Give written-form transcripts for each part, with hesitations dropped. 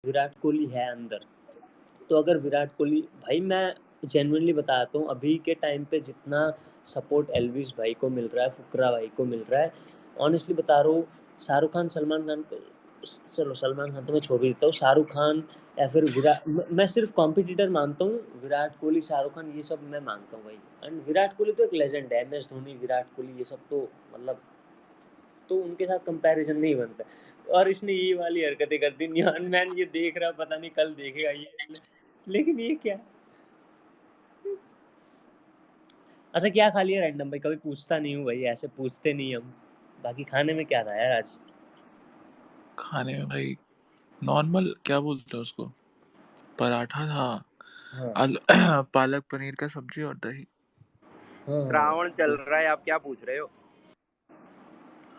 विराट कोहली है अंदर, तो अगर विराट कोहली भाई मैं जेन्युइनली बताता हूँ, अभी के टाइम पे जितना सपोर्ट एल्विस भाई को मिल रहा है, फुकरा भाई को मिल रहा है, ऑनेस्टली बता रहा हूँ, शाहरुख खान, सलमान खान को, चलो सलमान खान तो मैं छोड़ ही देता हूँ, शाहरुख खान या फिर मैं सिर्फ कॉम्पिटिटर मानता हूँ, विराट कोहली, शाहरुख खान, ये सब मैं मानता हूँ भाई। एंड विराट कोहली तो एक लेजेंड है, MS धोनी, विराट कोहली, ये सब तो मतलब, तो उनके साथ कंपैरिजन नहीं बनता। और इसने ये वाली हरकतें कर दी, निहान मैन ये देख रहा, पता नहीं कल देखेगा ये, लेकिन ये क्या। अच्छा क्या खा लिया रैंडम भाई? कभी पूछता नहीं हूँ भाई, ऐसे पूछते नहीं हम। बाकी खाने में क्या था यार आज? खाने में भाई नॉर्मल, क्या बोलते हैं उसको, पराठा था, हाँ पालक पनीर का सब्जी और दही। हाँ श्रावण चल रहा है, आप क्या पूछ रहे हो?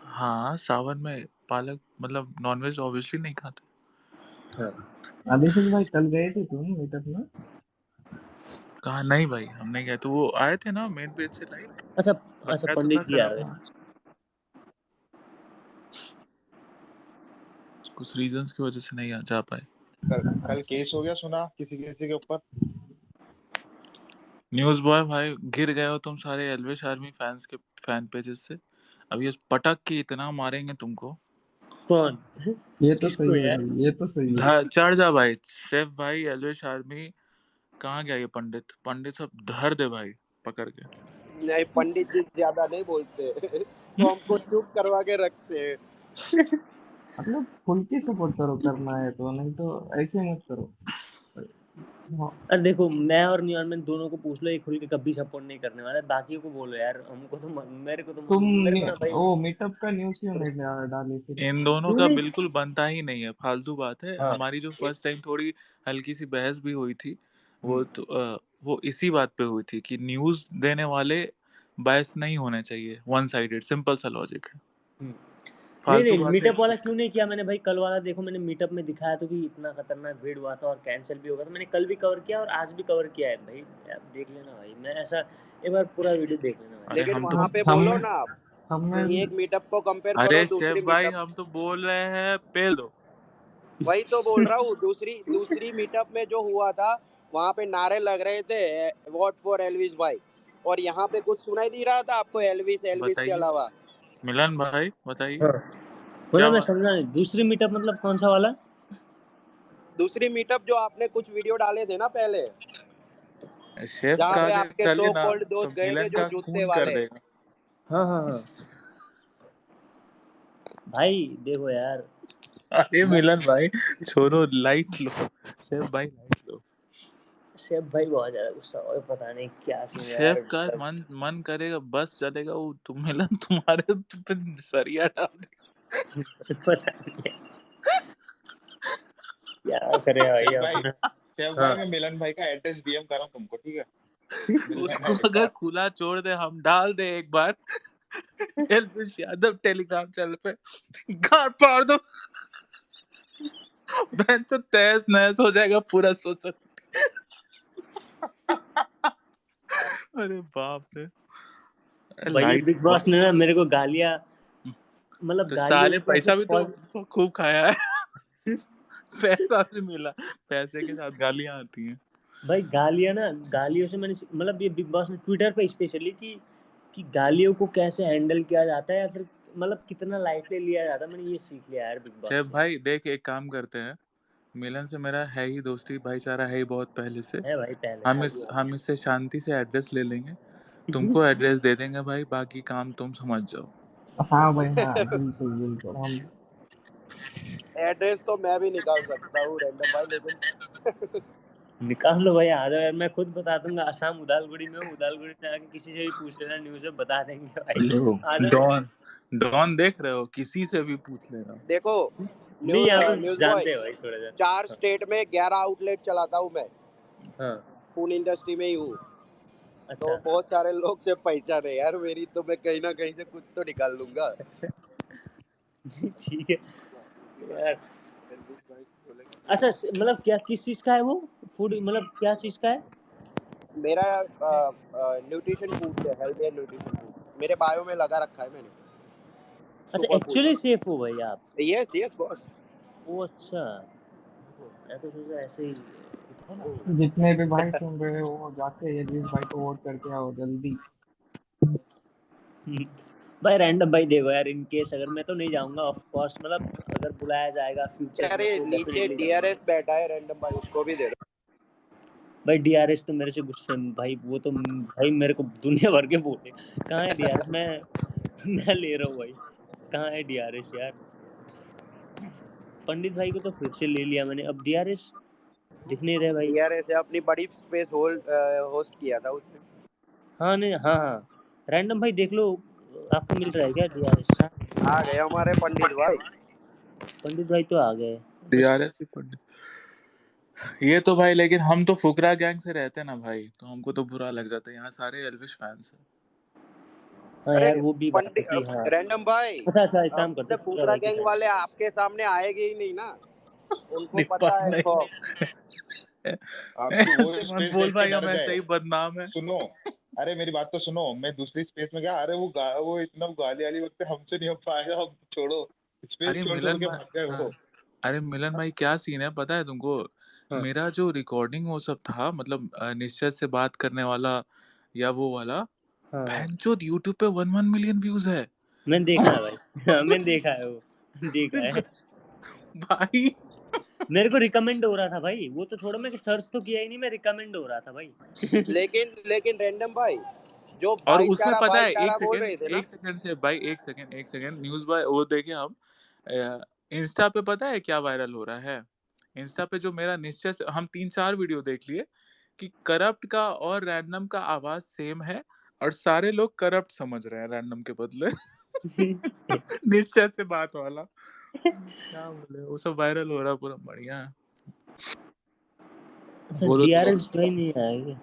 हाँ, सावन में पालक मतलब नॉनवेज ऑब्वियसली नहीं खाते। हाँ। अभिषेक भाई कल गए थे तुम मीटअप में? कहा नहीं भाई, हम नहीं गए, तो वो आए थे ना मेन पेज से लाइव, अच्छा बताया तो था पंडित जी आ रहे कराना। कुछ रीजंस की वजह से नहीं जा पाए। कल केस हो गया सुना किसी के ऊपर। न्यूज बॉय भाई, गिर गए हो तुम सारे एल्विश आर्मी फैंस के फैन पेजेस से। अब ये पटक के इतना मारेंगे तुमको। कौन? ये तो किसको सही है यार? भाई, ये तो सही है। चढ़ जा भाई, शेफ भाई, एल्विश आर्मी, कहाँ गया ये पंडित सब धर दे भाई पकड़ के। नहीं, पंडित जी ज्यादा नहीं बोलते तो हमको चुप करवा के रखते हैं। मतलब खुल के सपोर्ट करो, करना है तो, नहीं तो ऐसे मत करो। हाँ, अरे देखो, मैं और नियॉन मैन दोनों को पूछ लो, ये खुल के कभी सपोर्ट नहीं करने वाला, बाकियों को बोलो यार, हमको तो मेरे को ना भाई। वो मीटअप का न्यूज़ क्यों नहीं डाले फिर? इन दोनों क्यों का नहीं? बिल्कुल बनता ही नहीं है, फालतू बात है। हाँ। हमारी जो फर्स्ट टाइम थोड़ी हल्की सी बहस भी हुई थी, हम्म, वो इसी बात पे हुई थी कि न्यूज देने वाले बायस नहीं होने चाहिए, वन साइडेड, सिंपल सा लॉजिक है। हम्म। नहीं फालतू नहीं, बात है। मीटअप वाला क्यों नहीं किया मैंने भाई? कल वाला देखो, मैंने मीटअप में दिखाया तो कि इतना खतरनाक भीड़ हुआ था और कैंसिल भी होगा, तो मैंने कल भी कवर किया और आज भी कवर किया है भाई। आप देख लेना भाई, मैं ऐसा एक बार पूरा वीडियो देख लेना भाई। अरे लेकिन हम तो वहाँ पे बोलो हमने ना आप हमने कि एक मीटअप को कंपेयर अरे करो शेफ दूसरी भाई, मीटअप। हम तो बोल रहे हैं पेल दो। वही तो बोल रहा हूँ, दूसरी मीटअप में जो हुआ था वहाँ पे नारे लग रहे थे वोट फॉर एल्विस भाई, और यहाँ पे कुछ सुनाई नहीं रहा था आपको एल्विस के बताइए अलावा। मिलन भाई, बताइए हाँ, क्या मतलब मैं बात समझा नहीं, दूसरी मीटअप मतलब कौन सा वाला? दूसरी मीटअप जो आपने कुछ वीडियो डाले थे ना पहले, है। शेफ जहाँ का पे अगर आपके कर सो लेना कॉल्ड तो दोस्त गए थे मिलन जो का जूते खून कर वाले। देगा। हाँ हाँ हाँ भाई देखो यार, अरे मैं मिलन भाई, छोड़ो, लाइट लो। शेफ भाई लाइट लो। शेफ भाई बहुत ज्यादा गुस्सा हो, पता नहीं क्या सीन है यार, शेफ का मन करेगा बस चलेगा, वो तुम मिलन तुम्हारे पे सरिया डाल दे। पता नहीं क्या करे भाई अपना। शेफ हाँ भाई मैं मिलन भाई का एड्रेस डीएम कर रहा हूँ तुमको, ठीक है? मिल लेना उसको एक अगर बार। खुला छोड़ दे, हम डाल दे एक बार एल्विश यादव टेलीग्राम चैनल पे, गाड़ पाड़ दो, बहन तो तहस नहस हो जाएगा पूरा सोशल। अरे बाप रे, भाई ये लाइट बिग बॉस ने ना मेरे को गालियां, मतलब तो गालियों साले को कैसे पैसा भी तो खूब खाया है। पैसा भी मिला, पैसे के साथ गालियां आती हैं। भाई गालियां ना, गालियों से मैंने मतलब ये बिग बॉस ने ट्विटर पे स्पेशली कि गालियों को कैसे हैंडल किया जाता है, या फिर मतलब कितना लाइटली लिया जाता है, मैंने ये सीख लिया यार बिग बॉस शेफ से। भाई देख, एक काम करते हैं, मिलन से मेरा है ही दोस्ती भाईचारा है ही बहुत पहले से। है भाई पहले से। हम इससे शांति से एड्रेस ले लेंगे, तुमको एड्रेस दे देंगे भाई, बाकी काम तुम समझ जाओ। हाँ भाई, हाँ बिल्कुल बिल्कुल। हम एड्रेस तो मैं भी निकाल सकता हूँ रैंडम भाई, लेकिन निकाल लो भाई, आ जाओ यार, मैं खुद बता दूंगा। आसाम उदालगुड़ी में हूँ, उदालगुड़ी में आके किसी से भी पूछ लेना, न्यूज़ में बता देंगे भाई। लो, आ जाओ। डॉन डॉन देख रहे हो, किसी से भी पूछ लेना। देखो नहीं यहाँ पे न्यूज बॉय, जानते हैं भाई थोड़ा सा। 4 स्टेट में 11 आउटलेट चलाता हूँ मैं, हाँ फूड इंडस्ट्री में ही हूँ, तो अच्छा। बहुत सारे लोग से पहचान है यार मेरी, तो मैं कहीं ना कहीं से कुछ तो निकाल लूंगा। ठीक है यार। अच्छा मतलब क्या, किस चीज़ का है वो फूड, मतलब क्या चीज़ का है? मेरा न्यूट्रिशन फूड से, हेल्थ एंड न्यूट्रिशन फूड मेरे बायो में लगा रखा है मैंने। अच्छा सुपर एक्चुअली फूड। सेफ हो भाई आप? Yes yes boss. वो अच्छा, मैं तो सोचा ऐसे ही है ना? जितने भी भाई सुन रहे हो जाके एलविस भाई को वोट करके आओ जल्दी। भाई रैंडम भाई देखो यार, इन केस अगर मैं तो नहीं जाऊंगा ऑफ कोर्स, मतलब अगर बुलाया जाएगा फ्यूचर में अरे तो नीचे डेफिनेटली जाऊंगा। डीआरएस बैठा है रैंडम भाई, उसको भी दे दो। भाई डीआरएस तो मेरे से गुस्से में भाई, वो तो भाई मेरे को दुनिया भर के बोले कहाँ है डीआरएस, मैं ले रहा हूँ भाई, कहाँ है डीआरएस यार। पंडित भाई को तो फिर से ले लिया मैंने, अब डीआरएस दिख नहीं रहे भाई। डीआरएस अपनी बड़ी स्पेस होस्ट किया था उसने। हाँ नहीं, हाँ हाँ रैंडम भाई देख लो, आपको मिल रहा है क्या डीआरएस? आ गए हमारे पंडित भाई। पंडित भाई तो आ गए बस। डीआरएस भी पंडित, ये तो भाई, लेकिन हम तो फुकरा गैंग से रहते हैं ना भाई, तो हमको तो बुरा लग जाता है, यहाँ सारे एल्विश फैंस हैं। हाँ अरे यार वो भी बात है कि हाँ। रैंडम भाई, अच्छा अच्छा, एक काम करते अपने फुकरा फुकरा भाई के गैंग फैन। वाले आपके सामने आएंगे ही नहीं ना, उनको निपा पता है नहीं। खौफ। आपकी वो ऐसे मत स्पेस बोल देख के भाई, डर हम ऐसे गए। ही बदनाम है। सुनो, अरे मेरी बात तो सुनो, मैं दूसरी स्पेस में गया, अरे वो इतना गाली वाली वक्त हमसे नहीं हो पाएगा, हम छोड़ो, स्पेस अरे छोड़ छोड़ मिलन के भाई, भाग गए हाँ, वो। अरे मिलन भाई क्या सीन है पता है तुमको? हाँ मेरा जो रिकॉर्डिंग वो सब था, मतलब निश्चय से बात करने वाला या वो वाला, हाँ हाँ भैंचोद यूट्यूब पे 1 मिलियन व्यूज है। मैंने देखा है भाई। हाँ मैंने देखा है वो, देखा है। भाई मेरे को रिकमेंड हो रहा था भाई, वो तो छोड़ो, मैं सर्च तो किया ही नहीं, मैं रिकमेंड हो रहा था भाई। लेकिन रैंडम भाई, जो और उसमें भाईचारा पता है, भाईचारा बोल रहे थे ना, एक सेकंड से भाई, एक सेकंड न्यूज भाई वो देखे हम, इंस्टा पे पता है क्या वायरल हो रहा है? इंस्टा पे जो मेरा निश्चय से, हम 3-4 वीडियो देख लिए कि करप्ट का और रैंडम का आवाज सेम है, और सारे लोग करप्ट समझ रहे हैं रैंडम के बदले। निश्चय से बात वाला, क्या बोले, वो सब वायरल हो रहा है, पूरा बढ़िया है। अच्छा बोलो तो। डीआरएस भाई नहीं आएगा?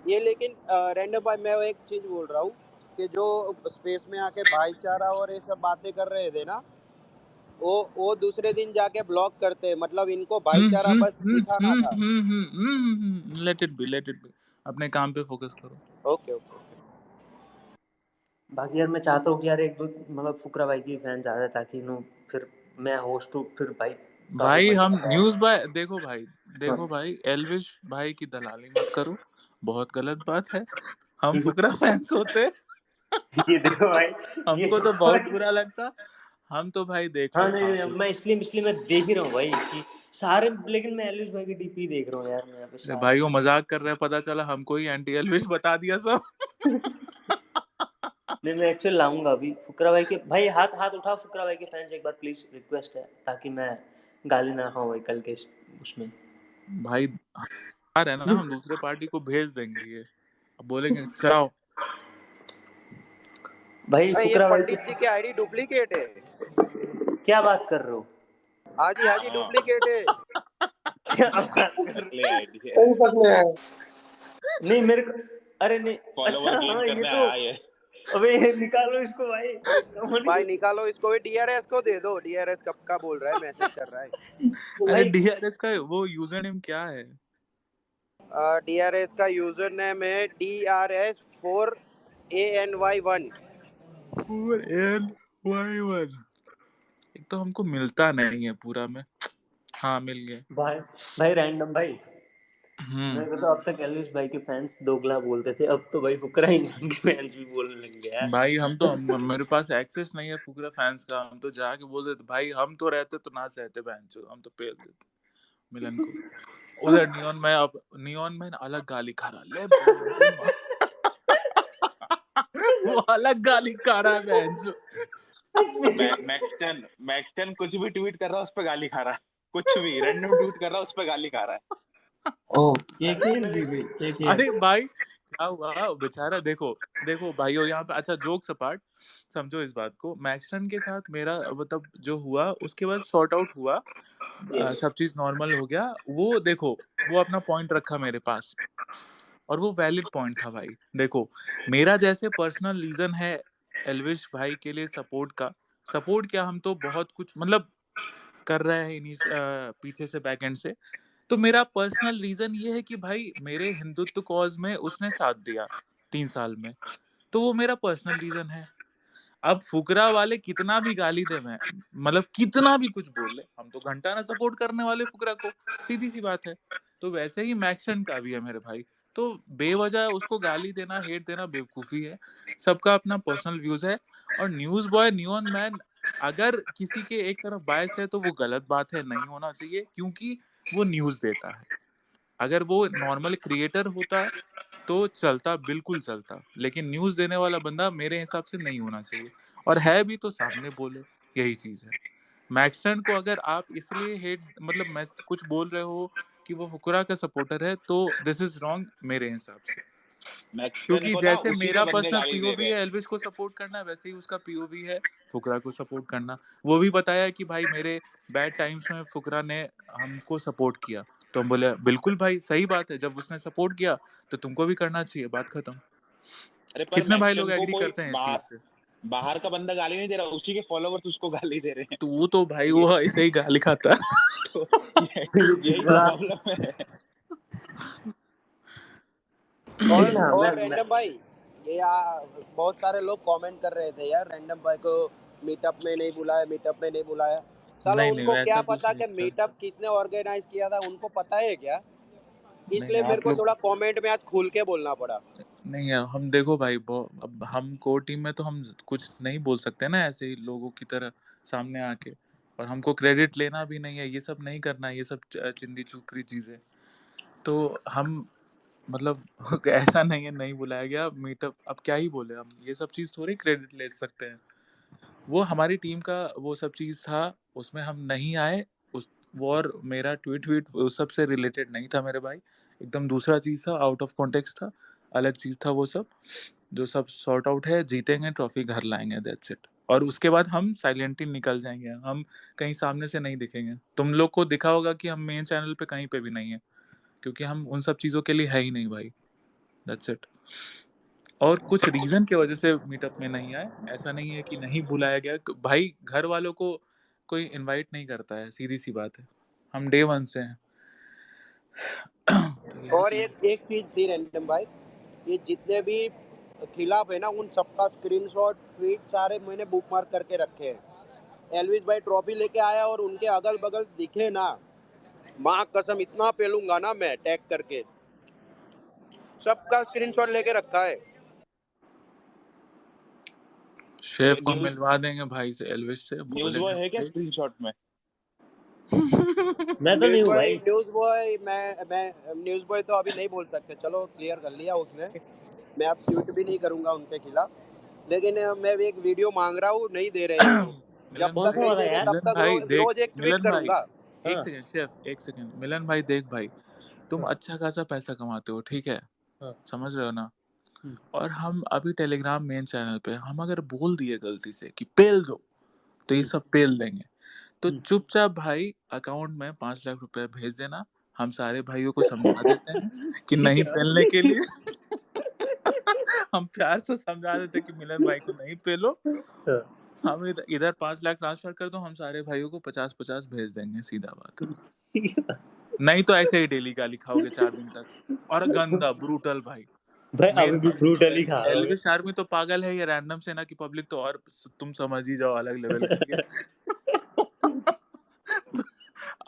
ये लेकिन रैंडम भाई मैं एक चीज बोल रहा हूँ कि जो स्पेस में आके भाईचारा और ये सब बातें कर रहे थे ना, वो दूसरे दिन जाके ब्लॉक करते, मतलब इनको भाईचारा बस दिखाना था। लेट इट बी, अपने काम पे फोकस करो। Okay okay okay. बाकी यार मैं चाहता हूँ कि यार एक दो मतलब फुकरा भाई की फैन ज्यादा, ताकि नो फिर मैं होस्ट हूँ, फिर भाई टॉपिक भाई बन हम जाता है। न्यूज भाई हाँ। देखो भाई, एल्विश भाई की दलाली मत करो, बहुत गलत बात है। हम फुकरा फैंस होते, ये देखो भाई, ये हमको तो देखो बहुत भाई। बुरा लगता। हम तो भाई देख हाँ लो नहीं नहीं, फालतू। मैं इसलिए मैं देख ही रहा हूँ भाई कि सारे, लेकिन मैं एलिस भाई की डीपी देख रहा हूँ यार, मैं यहाँ पे अरे सारे। भाई वो मजाक कर रहे हैं, पता चला हमको ही एंटी एल्विश बता दिया सब। नहीं मैं एक्चुअली लाऊंगा अभी फुकरा भाई के, भाई हाथ हाथ उठाओ फुकरा भाई के फैंस एक बार प्लीज, रिक्वेस्ट है, ताकि मैं गाली ना खाऊं भाई कल के उसमें। भाई आ रहे हैं ना, हम दूसरे पार्टी को भेज देंगे ये, अब बोलेंगे चलाओ। भाई ये फुकरा भाई पंडित जी की आईडी डुप्लीकेट है। की क्या बात कर रहे हो? हाँ जी हाँ, डुप्लीकेट है। क्या बात कर रहे नकली आईडी है, सही सच में है। हो? नहीं मेरे को, अरे नहीं, फॉलोवर अच्छा गेन हाँ ये करने तो, आया ये। अबे निकालो इसको भाई। भाई निकालो इसको, डीआरएस को दे दो। डीआरएस कब का बोल रहा है, मैसेज कर रहा है। अरे भाई डीआरएस का वो यूजर नेम क्या है? डीआरएस का यूजर नेम है DRS4ANY1। 4N1। एक तो हमको मिलता नहीं है पूरा में। हाँ मिल गया। भाई भाई रैंडम भाई, मेरे को तो अब तक एल्विस भाई के फैंस दोगला बोलते थे, अब तो भाई फुकरा इंसान के फैंस भी बोलने लग गया है। भाई मेरे पास एक्सेस नहीं है फुकरा फैंस का, हम तो जाके बोल देते भाई, हम तो रहते तो ना सहते बहन, हम तो पेल देते मिलन को। उधर नियॉन में अलग गाली खा रहा, ले बहन की माँ। वो अलग गाली खा रहा है बहन। मैक्सटन कुछ भी ट्वीट कर रहा है उस पर गाली खा रहा है, कुछ भी रैंडम ट्वीट कर रहा है उस पर गाली खा रहा है। ओ केकेएल भी भाई केकेएल। अरे भाई क्या हुआ बेचारा, देखो भाइयों, यहाँ पे अच्छा जोक्स अपार्ट, समझो इस बात को, मैक्सटन के साथ मेरा मतलब जो हुआ उसके बाद सॉर्ट आउट हुआ, सब चीज नॉर्मल हो गया। वो देखो, वो अपना पॉइंट रखा मेरे पास, और वो वैलिड पॉइंट था भाई। देखो मेरा जैसे पर्सनल रीजन है एल्विश भाई के लिए सपोर्ट का, सपोर्ट क्या, हम तो बहुत कुछ मतलब कर रहे हैं इन्हीं पीछे से बैक एंड से। तो मेरा पर्सनल रीजन ये है कि भाई मेरे हिंदुत्व कॉज में उसने साथ दिया 3 साल में, तो वो मेरा पर्सनल रीजन है। अब फुकरा वाले कितना भी गाली दे, मैं मतलब कितना भी कुछ बोल ले, हम तो घंटा ना सपोर्ट करने वाले फुकरा को, सीधी सी बात है। तो वैसे ही मैक्सन का भी है मेरे भाई। तो बेवजह उसको गाली देना, हेट देना बेवकूफी है। सबका अपना पर्सनल व्यूज है। और न्यूज बॉय, न्यून मैन, अगर किसी के एक तरफ बायस है तो वो गलत बात है, नहीं होना चाहिए, क्योंकि वो न्यूज देता है। अगर वो नॉर्मल क्रिएटर होता तो चलता, बिल्कुल चलता, लेकिन न्यूज देने वाला बंदा मेरे हिसाब से नहीं होना चाहिए। और है भी तो सामने बोले, यही चीज है। मैक्सटर्न को अगर आप इसलिए हेट, मतलब मैं कुछ बोल रहे हो कि वो फुकरा का सपोर्टर है, तो दिस इज रॉन्ग मेरे हिसाब से। मैक्सटन क्योंकि को ना जैसे उसी के मेरा बंदे पर्सनल गाली दे पीओवी रहे है हैं। एल्विस को सपोर्ट करना, वैसे ही उसका पीओवी है फुकरा को सपोर्ट करना। वो भी बताया कि भाई मेरे बैड टाइम्स में फुकरा ने हमको सपोर्ट किया, तो हम बोले बिल्कुल भाई सही बात है, जब उसने सपोर्ट किया तो तुमको भी करना चाहिए, बात खत्म। अरे पर कितने भाई लोग मैक्सटन को एग्री कोई करते हैं इस चीज से? बाहर का बंदा गाली नहीं दे रहा, उसी के फॉलोवर्स उसको गाली दे रहे हैं। तू तो भाई ये वो ऐसे ही गाली खाता तो यही प्रॉब्लम है। लेकिन हाँ और मैं रैंडम भाई, ये बहुत सारे लोग कमेंट कर रहे थे यार, रैंडम भाई को मीटअप में नहीं बुलाया, मीटअप में नहीं बुलाया। साला नहीं उनको ऐसा क्या कुछ पता नहीं कि था। मीटअप किसने ऑर्गेनाइज किया था, उनको पता है क्या? नहीं इसलिए मेरे आप को लोग, थोड़ा कमेंट में आज खुल के बोलना पड़ा। नहीं है, हम देखो भाई अब हम कोर टीम में तो हम कुछ नहीं बोल सकते ना ऐसे ही लोगों की तरह सामने आके। और हमको क्रेडिट लेना भी नहीं है, ये सब नहीं करना है, ये सब चिंदी चुकरी चीजें। तो हम मतलब ऐसा नहीं है, नहीं बुलाया गया मीटअप, अब क्या ही बोले हम, ये सब चीज थोड़ी क्रेडिट ले सकते हैं। वो हमारी टीम का वो सब चीज था, उसमें हम नहीं आए। उस वो और मेरा ट्वीट ट्वीट उस सब से रिलेटेड नहीं था मेरे भाई, एकदम दूसरा चीज था, आउट ऑफ कॉन्टेक्स्ट था, अलग चीज था वो सब। जो सब सॉर्ट आउट है, जीतेंगे, ट्रॉफी घर लाएंगे, दैट्स इट। और उसके बाद हम साइलेंटली निकल जाएंगे, हम कहीं सामने से नहीं दिखेंगे। तुम लोग को दिखा होगा कि हम मेन चैनल पे कहीं पे भी नहीं है, क्योंकि हम उन सब चीजों के लिए है ही नहीं भाई, दैट्स इट। और कुछ रीजन की वजह से मीटअप में नहीं आए, ऐसा नहीं है कि नहीं बुलाया गया भाई। घर वालों को कोई इनवाइट नहीं करता है, सीधी सी बात है, हम डे वन से हैं। तो यही और चीज है। एक चीज थी रैंडम भाई, ये जितने भी खिलाफ है ना, उन सबका स्क्रीनशॉट ट्वीट सारे मैंने बुक मार्क करके रखे हैं। एल्विस भाई ट्रॉफी लेके आया और उनके अगल बगल दिखे ना, माँ कसम इतना पेलूंगा ना मैं टैग करके, सबका स्क्रीनशॉट लेके रखा है। शेफ को न्यूज मिलवा देंगे भाई से, एल्विस से न्यूज बोलेंगे बॉय है क्या भाई। स्क्रीनशॉट में? मैं तो नहीं हूँ भाई। न्यूज बॉय मैं न्यूज बॉय तो अभी नहीं बोल सकते, चलो क्लियर कर लिया उसने। मैं अब ट्वीट भी नहीं करूंगा उनके खिलाफ, लेकिन मैं भी एक वीडियो मांग रहा हूँ, नहीं दे रहे हैं वो। जब मिलन कौन तक सा भाई, नहीं वाला दे रहे यार? तब मिलन तक भाई देख, रोज एक ट्वीट मिलन भाई करूंगा। एक हाँ सेकंड, शेफ एक सेकंड, मिलन भाई देख भाई, तुम हाँ अच्छा खासा पैसा कमाते हो, ठीक है, हाँ। समझ रहे हो ना? हम्म, और हम अभी टेलीग्राम मेन चैनल पे हम अगर बोल दिए गलती से कि पेल दो, तो ये हम्म, सब पेल देंगे। तो हम्म। चुपचाप भाई अकाउंट में 5 लाख रुपए भेज देना, हम सारे भाइयों को समझा देते हैं कि ठीक नहीं है। पेलने के लिए। हम प्यार से समझा देते हैं कि मिलन भाई को नहीं पेलो, हाँ। हम इधर 5 लाख ट्रांसफर कर दो, हम सारे भाइयों को 50-50 भेज देंगे, सीधा बात है। ठीक है। नहीं तो ऐसे ही डेली गाली खाओगे 4 दिन तक, और गंदा ब्रूटल भाई। भाई मेरे अभी भी ब्रूटली खा रहा हूँ एल्विश आर्मी तो पागल है, ये रैंडम से ना की पब्लिक तो, और तुम समझ ही जाओ अलग लेवल की है।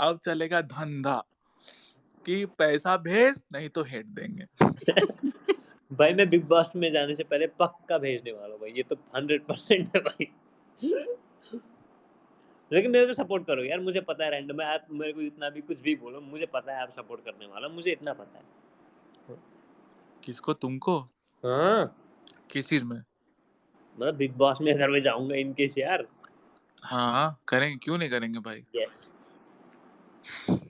अब चलेगा धंधा कि पैसा भेज, नहीं तो हेट देंगे। भाई मैं बिग बॉस में जाने से पहले पक्का भेजने वाला हूँ भाई, ये तो 100% है भाई। लेकिन मेरे को सपोर्ट करो यार, मुझे पता है रैंडम है, आप मेरे को जितना भी कुछ भी बोलो, मुझे पता है आप सपोर्ट करने वाला, मुझे इतना पता है। किसको? तुमको? हाँ किस चीज में? मतलब बिग बॉस में अगर मैं जाऊंगा इनकेस यार। हाँ करेंगे, क्यों नहीं करेंगे भाई, यस।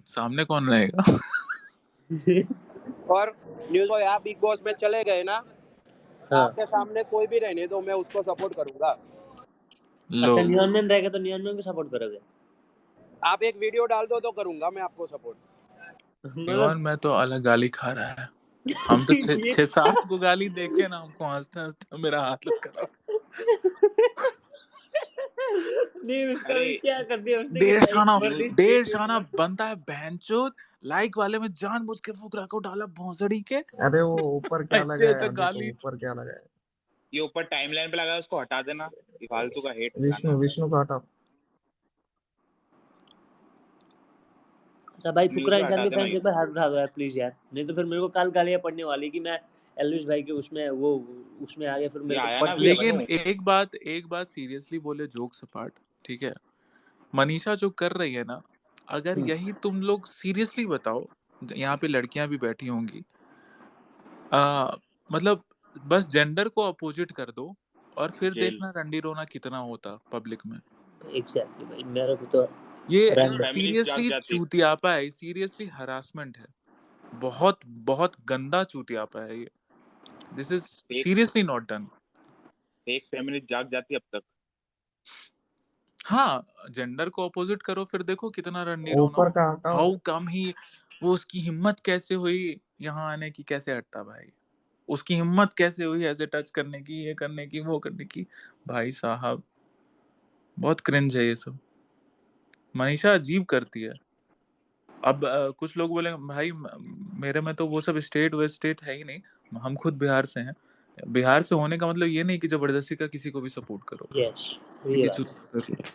सामने कौन रहेगा? और न्यूज बॉय आप बिग बॉस में चले गए ना, हाँ। आपके सामने कोई भी रहने दो, मैं उसको सपोर्ट करूंगा। लो, अच्छा नियॉन मैन रहेगा तो नियॉन मैन को सपोर्ट करोगे? आप एक वीडियो डाल दो तो करूंगा मैं आपको सपोर्ट। न्यून मतलब में तो अलग गाली खा रहा है, हम तो ये 6-7 को गाली देखे ना, हमको हंसते हंसते मेरा हालत खराब। नहीं उसका अरे भी क्या कर दिया उसने कि डेढ़ लाइक शाना फॉर न्यूज दिस डेढ़ ट्वीट शाना बनता है बहनचोद, लाइक वाले में जानबूझ के फुकरा को डाला भोसड़ी के, अरे वो ऊपर क्या ऐसे लगाया ऐसे है, देखो गाली। ऊपर क्या लगाया है। ये ऊपर टाइमलाइन पे लगा है, उसको हटा देना, ये फालतू का हेट विष्णु को हटाओ। अच्छा भाई, म्यूट फुकरा पे इंसान हटा के देना फैंस ये। एक बार हाथ उठा दो यार प्लीज यार, नहीं तो फिर मेरे को कल गालियां पड़ने वाली कि मैं एल्विश भाई के उसमें वो उसमें आ गया, फिर ये मेरे को आया पड़ ना गया भाई। लेकिन विष्णु, एक बात सीरियसली बोले, जोक्स अपार्ट, ठीक है, मनीषा जो कर रही है ना, अगर यही तुम लोग सीरियसली बताओ, यहाँ पे लड़कियां भी बैठी होंगी, मतलब बस जेंडर को अपोजिट कर दो और फिर जेल। देखना रंडी रोना कितना होता पब्लिक में। एग्जैक्टली भाई, मेरे को तो ये रैंडम फेमिनिस्ट जाग सीरियसली जाती, चूतियापा है, सीरियसली हरासमेंट है, बहुत बहुत गंदा चूतियापा है ये। दिस इज एक सीरियसली नॉट डन। फेमिनिस्ट जाग जाती अब तक। हाँ, जेंडर को अपोजिट करो, फिर देखो कितना रंडी रोना ऊपर हो। का हटाओ। हाउ कम ही वो, उसकी हिम्मत कैसे हुई यहाँ आने की, कैसे हटता भाई, उसकी हिम्मत कैसे हुई ऐसे टच करने की, ये करने की, वो करने की। भाई साहब बहुत क्रिंज है ये सब। मनीषा अजीब करती है। अब कुछ लोग बोले भाई मेरे में तो वो सब स्टेट वे स्टेट है ही नहीं, हम खुद बिहार से हैं। बिहार से होने का मतलब ये नहीं कि जबरदस्ती का किसी को भी सपोर्ट करो। यस, ये ये चूतिया बात।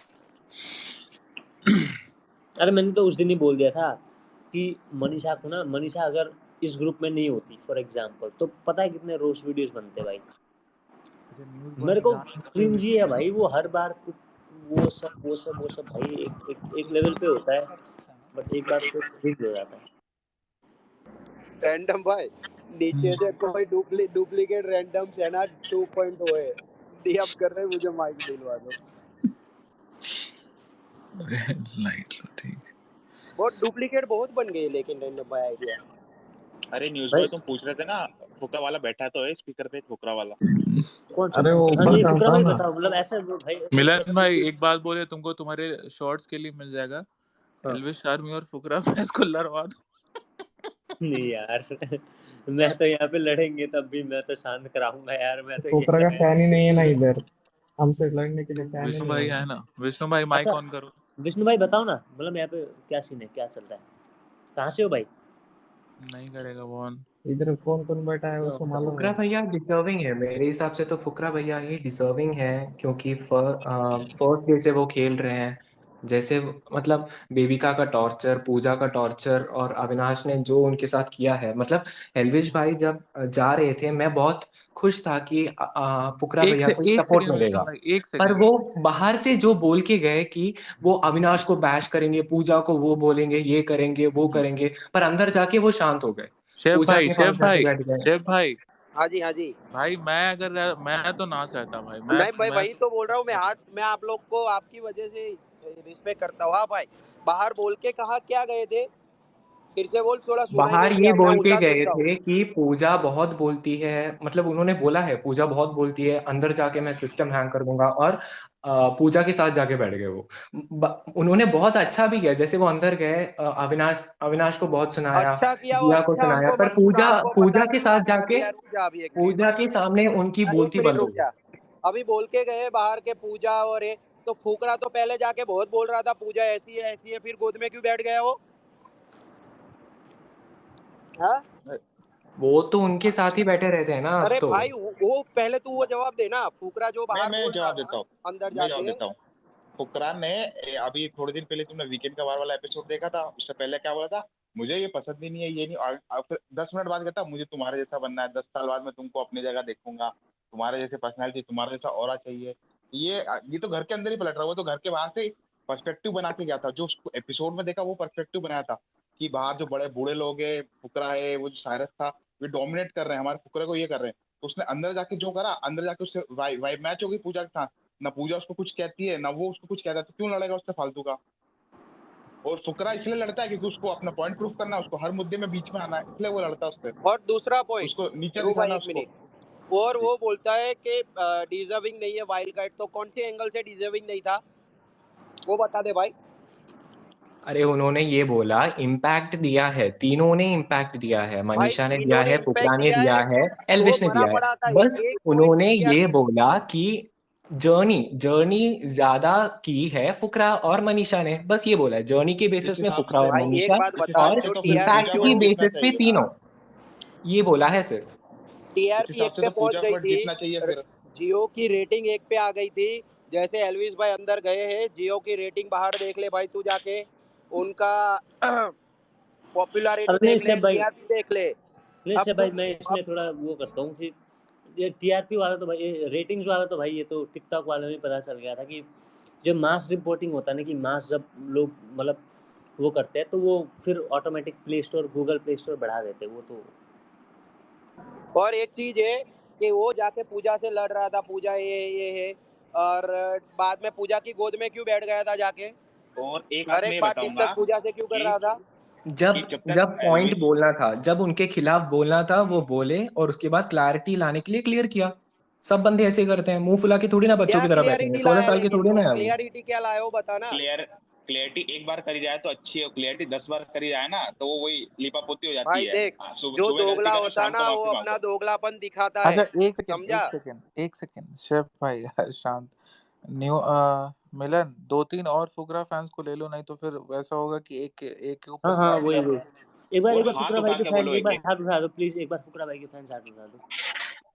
अरे मैंने तो उस दिन ही बोल दिया था कि मनीषा को ना, मनीषा अगर इस ग्रुप में नहीं होती फॉर एग्जांपल, तो पता है कितने रोस्ट वीडियोस बनते भाई। मेरे को क्रिंज ही है भाई, वो हर बार वो सब भाई एक लेवल पे होता है, बट एक बार तो क्रिंज हो जाता है। रैंडम भाई, नीचे से कोई डुप्लीकेट रैंडम है ना 2.0 है, डीएम कर रहे मुझे माइक दिलवा दो। लाइट लो, ठीक। बहुत डुप्लीकेट बहुत बन गए लेकिन रैंडम भाई आइडिया। अरे न्यूज़ भाई भाई तुम पूछ रहे थे ना, फुकरा वाला बैठा तो है स्पीकर पे, फुकरा वाला। कौन सा अरे वो हाँ ऊपर नहीं का फुकरा हटाओ भाई ना। बताओ, मतलब ऐसा भाई मिलन भाई एक बात बोले तुमको, तुम्हारे शॉर्ट्स के लिए मिल जाएगा हाँ। एल्विश आर्मी और फुकरा मैं इसको लड़वा दूं। नहीं यार मैं तो यहाँ पे लड़ेंगे तब भी मैं तो शांत कराऊंगा यार, मैं तो ये पोखरा का सब फैन ही नहीं है ना इधर, हमसे लड़ने के लिए फैन ही विष्णु नहीं भाई है। है ना, विष्णु भाई माइक अच्छा ऑन करो। विष्णु भाई बताओ ना, मतलब यहाँ पे क्या सीन है, क्या चल रहा है, कहाँ से हो भाई? नहीं करेगा वो ऑन। इधर कौन कौन बैठा है उसको मालूम फुकरा है। भैया डिजर्विंग है मेरे हिसाब से, तो फुकरा भैया ही डिजर्विंग है, क्योंकि फर्स्ट डे से वो खेल रहे हैं। जैसे मतलब बेबिका का टॉर्चर, पूजा का टॉर्चर और अविनाश ने जो उनके साथ किया है, मतलब एल्विश भाई जब जा रहे थे मैं बहुत खुश था कि फुकरा भैया को एक सपोर्ट सेकंड विष्णु मिलेगा। भाई, एक पर सेकंड। वो बाहर से जो बोल के गए कि वो अविनाश को बैश करेंगे, पूजा को वो बोलेंगे, ये करेंगे वो करेंगे, पर अंदर जाके वो शांत हो गए, शेफ पूजा भाई, के पास शेफ जाके भाई, बैठ गए। शेफ भाई, हाँ जी हाँ जी। भाई मैं तो ना सहता भाई, नहीं भाई मैं वही तो बोल रहा हूँ मैं आप लोग को आपकी वजह से रिस्पेक्ट करता हूँ। हाँ भाई, बाहर बोल के कहा क्या गए थे, फिर से बोल, थोड़ा सुनाई बाहर नहीं ये दिया, मैं बोल के उल्टा गए सुनता हूँ। थे कि पूजा बहुत बोलती है, मतलब उन्होंने बोला है पूजा बहुत बोलती है, अंदर जाके मैं सिस्टम हैंग कर दूंगा, और पूजा के साथ जाके बैठ गए वो। उन्होंने बहुत अच्छा भी किया, जैसे वो अंदर गए, अविनाश अविनाश को बहुत सुनाया, अच्छा किया वो, जिया को अच्छा सुनाया, हमको पर मत सुना, पूजा हमको पता पूजा है के कितना साथ अच्छा जाके, किया। रुक जा अभी एक मिनट, पूजा के सामने उनकी एक बोलती मिनट बंद हो रुक गई। जा। अभी बोल के गए बाहर के पूजा और ये, तो फुकरा तो पहले जाके बहुत बोल रहा था पूजा ऐसी है, फिर गोद में क्यों बैठ गया वो? हाँ? वो तो उनके साथ ही बैठे रहते हैं ना अब अरे तो। भाई वो पहले तू वो जवाब देना, फुकरा जो बाहर मैं बोल रहा जवाब था देता हूँ, अंदर मैं जवाब जाके। देता हूँ। फुकरा ने अभी थोड़े दिन पहले तुमने वीकेंड का वार वाला एपिसोड देखा था, उससे पहले क्या बोला था, मुझे ये पसंद ही नहीं है, ये नहीं, और फिर 10 मिनट बाद कहता मुझे तुम्हारे जैसा बनना है, 10 साल बाद मैं तुमको अपनी जगह देखूंगा, तुम्हारे जैसे पर्सनैलिटी, तुम्हारे जैसा ऑरा चाहिए। ये तो घर के अंदर ही पलट रहा है, वो तो घर के बाहर से पर्सपेक्टिव बना के गया था, जो उसको एपिसोड में देखा वो पर्सपेक्टिव बनाया था कि बाहर जो बड़े बूढ़े लोग है, फुकरा है, वो जो साइरस था, वे डोमिनेट कर रहे हैं हमारे फुकरे को, ये कर रहे हैं। तो उसने अंदर जाके जो करा, अंदर जाके उससे वाइब मैच हो गई पूजा के साथ, ना पूजा उसको कुछ कहती है ना वो उसको कुछ कहता है, तो क्यों लड़ेगा उससे फालतू का? और फुकरा इसलिए लड़ता है क्योंकि उसको अपना पॉइंट प्रूफ करना है, उसको हर मुद्दे में बीच में आना है, इसलिए वो लड़ता है उससे, और दूसरा पॉइंट, उसको नीचे ध्रुव भाई दिखाना एक उसको। मिनट, और वो बोलता है कि डिजर्विंग नहीं है वाइल्ड कार्ड, तो कौन से एंगल से डिजर्विंग नहीं था वो बता दे भाई। अरे उन्होंने ये बोला इम्पैक्ट दिया है, तीनों ने इम्पैक्ट दिया है, भाई मनीषा ने दिया इन्होंने है, फुकरा इम्पैक्ट ने दिया दिया है है, तो एल्विश ने बड़ा दिया है। पड़ा था, बस एक पॉइंट उन्होंने ये टीआरपी। बोला कि जर्नी जर्नी ज्यादा की है फुकरा और मनीषा ने, बस ये बोला है, जर्नी के इस बेसिस में हिसाब फुकरा से और भाई एक मनीषा, बात इस बता, हिसाब और से जो तो फिर टीआरपी इम्पैक्ट पूजा को की भी जो जीतना बेसिस पे चाहिए था। तीनों, ये बोला है सिर्फ। इस टीआरपी हिसाब एक से पे तो पहुंच पूजा को गई बट थी, जीतना चाहिए फिर। जियो की रेटिंग 1 पे आ गई थी। जैसे एल्विस भाई अंदर गए हैं, जियो की रेटिंग बाहर देख ले भाई तू जाके, उनका पॉपुलैरिटी अब नहीं देख ले, से भाई, टीआरपी देख ले। नहीं अब से तू भाई मैं इसमें थोड़ा वो करता हूँ कि ये टीआरपी वाला तो भाई, रेटिंग्स वाला तो भाई ये तो टिकटॉक वाले में पता चल गया था कि जो मास रिपोर्टिंग होता है ना, कि मास जब लोग मतलब वो करते हैं तो वो फिर automatic play store, Google play store बढ़ा देते हैं वो तो। और एक चीज है कि वो जाके पूजा से लड़ रहा था, पूजा ये है, और बाद में पूजा की गोद में क्यों बैठ गया था जाके, और एक हर बात एक मैं बात बताऊंगा डिस्कस पूजा से क्यों कर कि रहा था। जब कि जब तक जब पॉइंट एल्विस बोलना था, जब उनके खिलाफ बोलना था वो बोले, और उसके बाद क्लैरिटी लाने के लिए क्लियर किया। सब बंदे ऐसे ही करते हैं, मुंह फुला के थोड़ी ना बच्चों क्या की तरह बैठेंगे, क्लियरिटी 16 लाया, साल के लेकिन थोड़ी तू ना है वो। क्लियरिटी क्या लाया वो बता ना। क्लियरिटी एक बार करी जाए तो अच्छी है, क्लियरिटी 10 बार करी जाए ना तो वो वही लिपापोती हो जाती भाई है। देख, सुबह जो सुबह गलती दोगला करो, होता शाम ना को वो माफी अपना मांगो। दोगलापन दिखाता अच्छा है, एक सेकंड, समझा। एक सेकंड शेफ भाई यार शांत। न्यू मिलन, 2-3 और फुकरा फैंस को ले लो, नहीं तो फिर वैसा होगा कि एक एक के ऊपर हाँ हाँ, चार वही चार। वही, एक बार और हाथ फुकरा भाई उठा के के फैन बोलो एक एक बार एक। हाथ उठा दो प्लीज, एक बार फुकरा भाई के फैंस हाथ उठा दो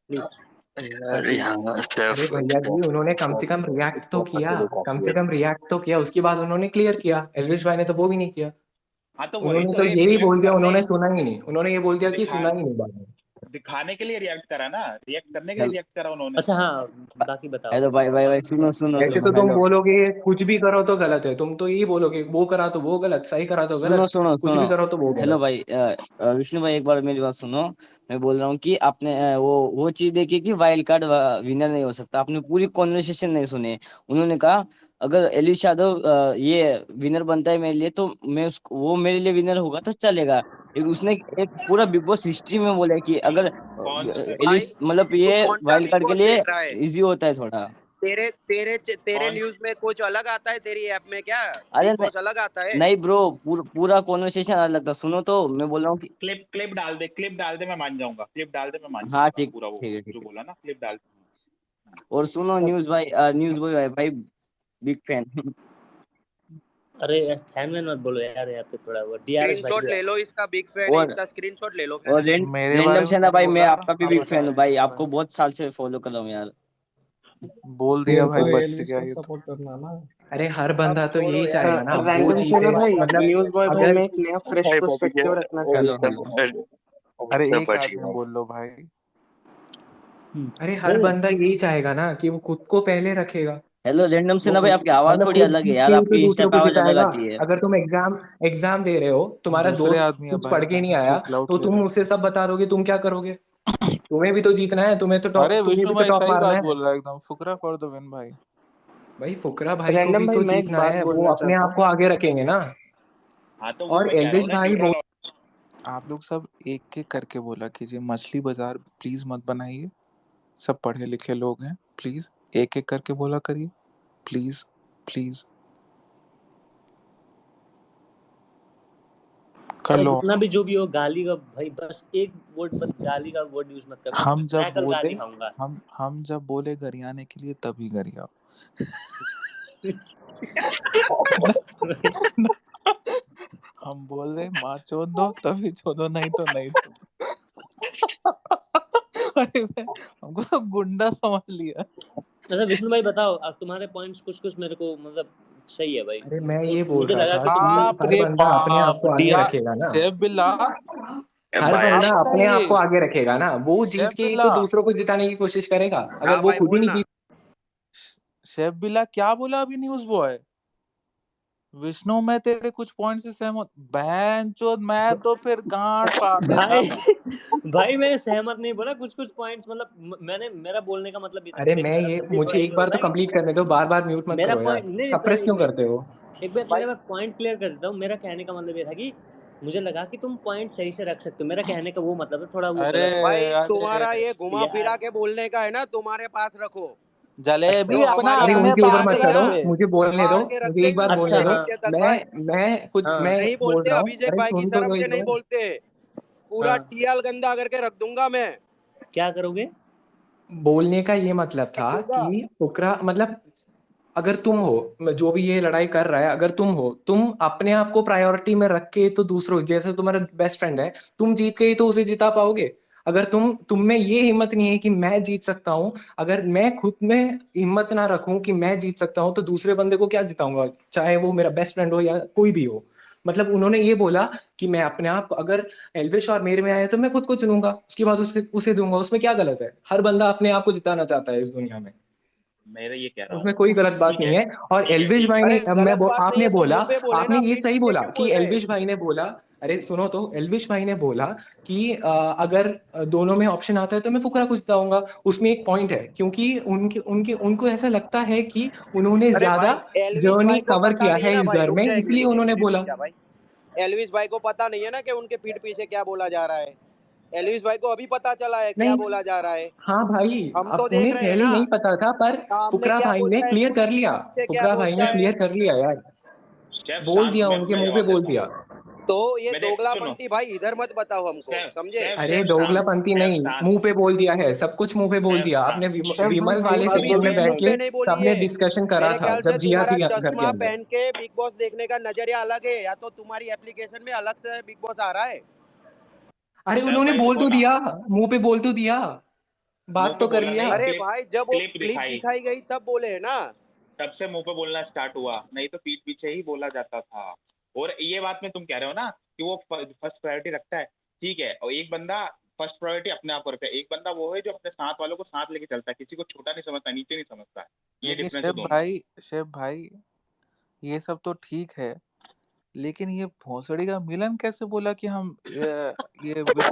प्लीज। हाँ यार जी। यहाँ अरे शेफ भैया जी, उन्होंने कम से कम रिएक्ट तो किया, कम से कम रिएक्ट तो किया, उसके बाद उन्होंने क्लियर किया। एल्विश भाई ने तो वो भी नहीं किया। हाँ तो वही उन्होंने तो तो है, ये भी बोल रिएक्ट दिया, करने, उन्होंने सुना ही नहीं, उन्होंने ये बोल दिया कि दिखा सुना ही नहीं बाद में। दिखाने के लिए रिएक्ट करा ना, रिएक्ट करने के लिए चल, रिएक्ट करा उन्होंने। अच्छा हाँ, बाकी बताओ। हेलो भाई भाई भाई, सुनो सुनो ऐसे सुनो, तो तुम हेलो बोलोगे कुछ भी करो तो गलत है, तुम तो यही बोलोगे वो करा तो वो गलत, सही करा तो सुनो गलत, सुनो कुछ सुनो। भी करो तो वो हेलो गलत। भाई, विष्णु भाई एक बार मेरी बात सुनो। मैं बोल रहा हूँ कि आपने वो चीज देखी कि वाइल्ड कार्ड विनर नहीं हो सकता। आपने पूरी कॉन्वर्सेशन नहीं सुने। उन्होंने कहा अगर एलिश यादव ये विनर बनता है मेरे लिए तो मैं उसको, वो मेरे लिए विनर होगा तो चलेगा। उसने एक पूरा बिग बॉस हिस्ट्री में बोला कि अगर कौन भाई एलिश मतलब तू ये कौन सा वाइल्ड बिग कार्ड के बॉस लिए देख रहा है। इजी होता है थोड़ा। तेरे तेरे तेरे कौन न्यूज में कुछ अलग आता है, तेरी ऐप में क्या अरे बिग बॉस अलग आता है। नहीं ब्रो, पूरा कॉन्वर्सेशन अलग था। सुनो तो, मैं बोल रहा हूँ कि क्लिप क्लिप डाल दे, क्लिप डाल दे, मैं मान जाऊंगा, क्लिप डाल दे मैं मान हाँ जाऊंगा ठीक पूरा वो ठीक है, ठीक जो है। बोला ना, क्लिप डाल दे। और सुनो न्यूज भाई, न्यूज बॉय भाई, भाई बिग फैन। अरे फैन वैन मत बोलो यार, यहाँ पे थोड़ा वो डीआरएस भाई स्क्रीनशॉट है। ले लो, इसका बिग फैन है, और इसका स्क्रीनशॉट ले लो और फिर। मेरे रैंडम बारे में सेना नहीं भाई, मैं बोला, आपका भी और बिग फैन बताओ हूँ भाई, इसके आपको बाद। बहुत साल से फॉलो कर रहा हूँ यार। बोल दिया फिर भाई, तो बच एल्विस गया को ये तो। सपोर्ट करना ना। अरे हर अब बंदा तो छोड़ो यही यार, चाहेगा ना, अब वो छोड़ो रैंडम इन सेना जीते। बातों भाई, को। मतलब न्यूज़ बॉय भाई, अगर, मैं एक नया फ्रेश भाई बच पर्सपेक्टिव गया, रखना हेलो चाहता हूँ। हेलो। अरे सब एक बच आदमी गया। बोल लो भाई। अरे हर नहीं बंदा यही चाहेगा ना कि वो खुद को पहले रखेगा। हेलो रैंडम वो सेना भाई, आपकी आवाज मतलब थोड़ी खुद अलग है जीत यार, के ही तो आपकी इंस्टा दूसरों पे को आवाज अलग जिताएगा। आती है। अगर तुम एग्जाम एग्जाम दे रहे हो, तुम्हारा दूसरे दोस्त आदमी है कुछ भाई, पढ़ के नहीं आया, क्यों क्लाउड तो ले तुम रहे उसे सब बता दोगे, तुम क्या करोगे? तुम्हें भी तो जीतना है, हो? अरे तुम्हें विष्णु भी तो भाई टॉप सही मारना बात है। बोल रहा है एकदम, फुकरा फॉर द विन भाई। भाई फुकरा भाई को रैंडम भी भाई, तो मैं एक जीतना बात है, वो बोलना अपने चाहता आप हूँ। को आगे रखेंगे ना। हाँ तो वो और मैं कह रहा हूँ एल्विश ना, भाई न्यूट्रल। आप लोग सब एक एक करके बोला कीजिए, मछली बाजार प्लीज मत बनाइए। सब पढ़े लिखे लोग हैं, प्लीज एक एक करके बोला करिए, प्लीज प्लीज। कर अरे लो। जितना भी जो भी हो, गाली का भाई बस एक वर्ड मत, गाली का वर्ड यूज मत करना। हम जब मैं कल बोले गाली खाऊंगा। हम जब बोले गरियाने के लिए तभी गरिया। हम बोल रहे माँ चोद दो तभी चोदो, नहीं तो नहीं दो। अरे हमको तो गुंडा समझ लिया। अच्छा विष्णु भाई बताओ, अब तुम्हारे पॉइंट्स कुछ कुछ मेरे को मतलब सही है भाई। अरे मैं ये बोल मुझे रहा लगा था कि तुम कि मतलब बाप हर रे बंदा अपने आप बाप, को आगे डिया रखेगा ना। शेफ बिल्ला, हर भाई क्या बंदा बोला अपने आप को ये? आगे रखेगा ना, वो जीत शेफ के ही तो बिल्ला, दूसरों को जिताने की कोशिश करेगा, अगर हाँ वो भाई खुद ही नहीं बोलना। जीत। शेफ बिल्ला क्या बोला अभी न्यूज़ बॉय? विष्णु मैं तेरे कुछ पॉइंट से सहमत, बहन चोद मैं तो फिर गांड फाड़ देता। भाई भाई मैंने सहमत नहीं बोला, कुछ कुछ पॉइंट्स मतलब मैंने, मेरा बोलने का मतलब ये था कि अरे देखो मैं यार, ये, जब भी थोड़ा मुझे ये एक बार होता तो है कि कंप्लीट करने दो, बार बार म्यूट मत मेरा करो यार, पॉइंट नहीं, सप्रेस क्यों करते हो? एक बार भाई पहले मैं पॉइंट क्लियर कर देता हूँ। मेरा कहने का मतलब ये था कि मुझे लगा कि तुम पॉइंट सही से रख सकते हो। मेरा कहने का वो मतलब है, थोड़ा वो अरे गलत मत भाई अरे तुम्हारा ये घुमा यार। फिरा के बोलने का है ना, तुम्हारे पास रखो। जलेबी जो अपना हमारी अरे अपने उनके आदमी ऊपर पास मत आती है चढ़ो, ना, रखे। मुझे बोलने दो, फाड़ के रख मुझे एक देंगे बात अच्छा ऊपर बोलने से दो। हाँ नीचे तक भाई। मैं खुद हाँ मैं नहीं बोल बोलते, रहा हूँ, अभिषेक अरे भाई की सुन तो तरफ दो से एक नहीं बार। बोलते, पूरा हाँ, टीएल गंदा करके रख दूंगा मैं। क्या करोगे? बोलने का ये मतलब था रखूंगा। कि फुकरा मतलब, अगर तुम हो, जो भी ये लड़ाई कर रहा है, अगर तुम हो, तुम अपने आप को प्रायोरिटी में रख के तो दूसरों, जैसे तुम्हारा बेस्ट फ्रेंड है, तुम जीत के ही तो उसे जिता पाओगे। अगर तुम में ये हिम्मत नहीं है कि मैं जीत सकता हूँ, अगर मैं खुद में हिम्मत ना रखूं कि मैं जीत सकता हूँ, तो दूसरे बंदे को क्या जिताऊंगा, चाहे वो मेरा बेस्ट फ्रेंड हो या कोई भी हो। मतलब उन्होंने ये बोला कि मैं अपने आप को, अगर एल्विश और मेरे में आए तो मैं खुद को चुनूंगा, उसके बाद उसे दूंगा, उसमें क्या गलत है? हर बंदा अपने आप को जिताना चाहता है इस दुनिया में, मैं ये कह रहा उसमें हूँ, कोई गलत बात ठीक नहीं है, है। और ठीक है, एल्विश ठीक भाई है। ने अरे गलत बात नहीं आपने है तो बोला, मुंह पे बोले ना, आपने ये पीठ सही पीछे बोला क्यों कि बोल रहे हैं? एल्विश भाई ने बोला, अरे सुनो तो, एल्विश भाई ने बोला कि अगर दोनों में ऑप्शन आता है तो मैं फुकरा को जिताऊंगा। उसमें एक पॉइंट है, क्योंकि उनके उनके उनको ऐसा लगता है कि उन्होंने अरे ज्यादा भाई एलविश जर्नी भाई को कवर पता किया नहीं है है ना इस भाई, घर रुक में, जा इसलिए एक उन्होंने मिनट रुक बोला। जा भाई। एलविश भाई को पता नहीं है ना कि उनके पीठ पीछे क्या बोला जा रहा है। एलविश भाई को अभी पता चला है क्या नहीं, बोला जा रहा है। हाँ भाई, हम तो अब देख उन्हें रहे हैं पहले ही ना नहीं पता था, पर सामने फुकरा क्या भाई ने बोलता है, क्लियर कर पीठ लिया। पीछे क्या फुकरा भाई ने बोलता है। क्लियर कर लिया यार, शेफ बोल शांत, दिया, मैं उनके मैं मुंह पे जवाब बोल देता हूँ। दिया। तो ये मैं देख, सुनो, दोगलापंती भाई इधर मत बताओ हमको, शेफ समझे? शेफ अरे शेफ शांत, दोगलापंती शेफ नहीं, शांत, मुंह पे बोल दिया है, सब कुछ मुंह पे बोल शेफ दिया आपने। शांत। शेफ भाई विमल मैं वाले एक अभी सेक्शन बात में भी बैठ मुंह के पे बोलूं? नहीं बोली सबने है। डिस्कशन करा मेरे था ख्याल से जब जिया तुम्हारा थी घर के चश्मा अंदर। पहन के बिग बॉस देखने का नजरिया अलग है, या तो तुम्हारी एप्लीकेशन में अलग से बिग बॉस आ रहा है। अरे शेफ उन्होंने भाई बोल रुको तो ना, दिया, मुंह पे बोल तो दिया, मुंह बात पे तो कर बोला लिया। नहीं, अरे क्लिप भाई जब वो क्लिप क्लिप दिखाई, दिखाई गई तब बोले है ना। तब से मुंह पे बोलना स्टार्ट हुआ, नहीं तो पीठ पीछे ही बोला जाता था। और ये बात में तुम कह रहे हो ना कि वो फर्स्ट प्रायोरिटी रखता है, ठीक है, और एक बंदा फर्स्ट प्रायोरिटी अपने आप को रखता है, एक बंदा वो है जो अपने साथ वालों को साथ लेके चलता है, किसी को छोटा नहीं समझता, नीचे नहीं समझता है। ये लेकिन डिफरेंस है दोनों में। शेफ भाई ये सब तो ठीक है, लेकिन ये भोसड़ी का मिलन कैसे बोला कि हम ये विलन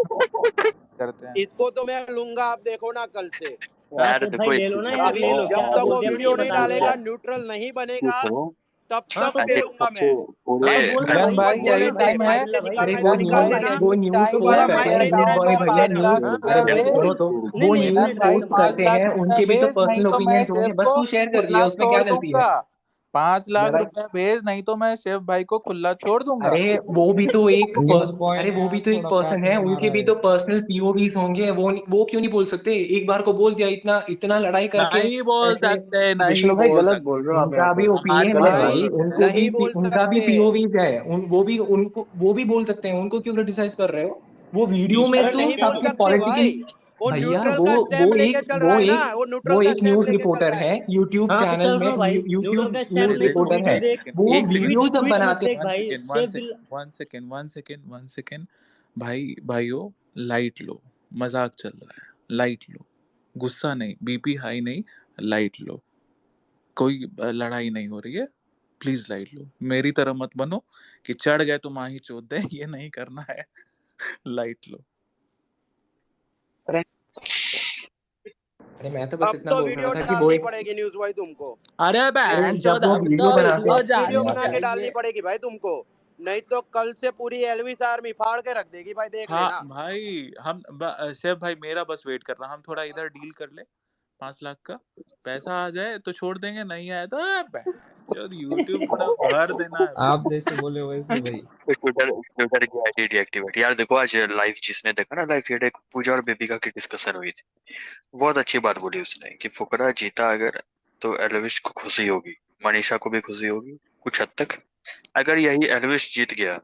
करते हैं? इसको तो मैं लूंगा, आप देखो ना कल से। यार यार सिर्फ भाई देखो, एक ले लो चीज ना मैं यार, अभी ले बताऊं, लो, जब क्या तक बोल वो दिया तो वीडियो ये नहीं बता दो डालेगा, यार। न्यूट्रल नहीं बनेगा, सुनो, तब हाँ तक तो नहीं देख लूंगा परसों मैं। पूरे हाँ भाई बोल दो अगर विलन भाई, तुम भाई मत बोलने यही बोलो, का मैं भाई, टाइम है, माइक बिस्मिल्लाह पे भाई। अरे निकालना वो विलन निकाल भाई न्यूज, देना। यही न्यूज टाइम पोस्ट तुम्हारा है करते माइक मेरा हैं नहीं बिग काम चलेगा बॉय करने भैया, भाई। 5 लाख न्यूज। हाँ तो रुपया अरे बोल दो भेज। भाई, सुनो तो, नहीं वो नहीं न्यूज विलन नहीं भाई बोल पोस्ट दो। 5 करते लाख हैं, रुपया उनके भी तो भेज, नहीं पर्सनल तो मैं ओपिनियंस होंगे, शेफ बस को तू शेयर कर दिया, खुला उसमें क्या छोड़ गलती है? दूंगा। 5 लाख लड़ाई, रुपया भेज, नहीं तो मैं शेफ भाई को खुला छोड़ दूंगा। अरे वो भी तो एक न्यूज बॉय अरे ने वो भी आज तो एक थोड़ा पर्सन बैक है, बना उनके रहा भी है। तो पर्सनल पीओवीज होंगे, वो क्यों नहीं बोल सकते? एक बार को बोल दिया, इतना इतना लड़ाई करके नहीं बोल ऐसे। सकते, नहीं विष्णु भाई बोल गलत बोल रहे सकते, हो आप यहाँ उनका भी पर, ओपिनियन हमारी है गलत भाई बोल भाई, रहे हो। नहीं बोल उनका भी सकते। पीओवीज है, वो भी बोल सकते हैं, उनको क्यों क्रिटिसाइज कर रहे हो? वो वीडियो में अरे न्यूट्रल तो नहीं होंगे बोल तुम। सबके सकते पॉलिटिकली, भाई, वो भैया न्यूट्रल का स्टैंप लेके चल रहा है ना, वो न्यूट्रल वो का एक स्टैंप न्यूज लेके चल रिपोर्टर रहा है, है। यूट्यूब हाँ तो चैनल चल में, रहा हूँ भाई, न्यूट्रल यूट्यूब का स्टैम्प न्यूज अरे नहीं, तू देखो, रिपोर्टर वीडियो है, एक देख, सेकंड, वो एक सेकंड, वीडियो जब ट्वीट मत बनाते। देख भाई, वन सिर्फ सेकंड, वन सेकंड, भाई भाइयों, लाइट लो, मजाक चल रहा है, लाइट लो, गुस्सा नहीं, बीपी हाई नहीं, लाइट लो, कोई लड़ाई नहीं हो रही है, प्लीज लाइट लो, मेरी तरह मत बनो कि चढ़ गए तो माही चोद दे, ये नहीं करना है। लाइट लो। अरे मैं तो बस अब इतना तो बोल रहा वीडियो था कि वो डालनी एक, पड़ेगी न्यूज भाई तुमको। अरे अरे बहन जब चोद, वो अब वीडियो तो बनाते वीडियो हैं, अब वीडियो जानी बना के डालनी चाहिए। पड़ेगी भाई तुमको, नहीं तो कल से पूरी एलविस आर्मी फाड़ के रख देगी भाई, देख हाँ लेना। भाई, शेफ भाई मेरा बस वेट करना, हम थोड़ा इधर डील कर ले, 5 लाख का पैसा आ जाए तो छोड़ देंगे, नहीं आए तो यूट्यूब पूरा भर देना है आप भाई। जैसे बोले वैसे भाई। ट्विटर ट्विटर की आईडी डीएक्टिवेट। यार देखो, आज लाइव जिसने देखा ना, लाइव फीड, एक पूजा और बेबिका की डिस्कशन हुई थी। बहुत अच्छी बात बोली उसने कि फुकरा जीता अगर, तो एलविश को खुशी होगी, मनीषा को भी खुशी होगी कुछ हद तक। अगर यही एलविश जीत गया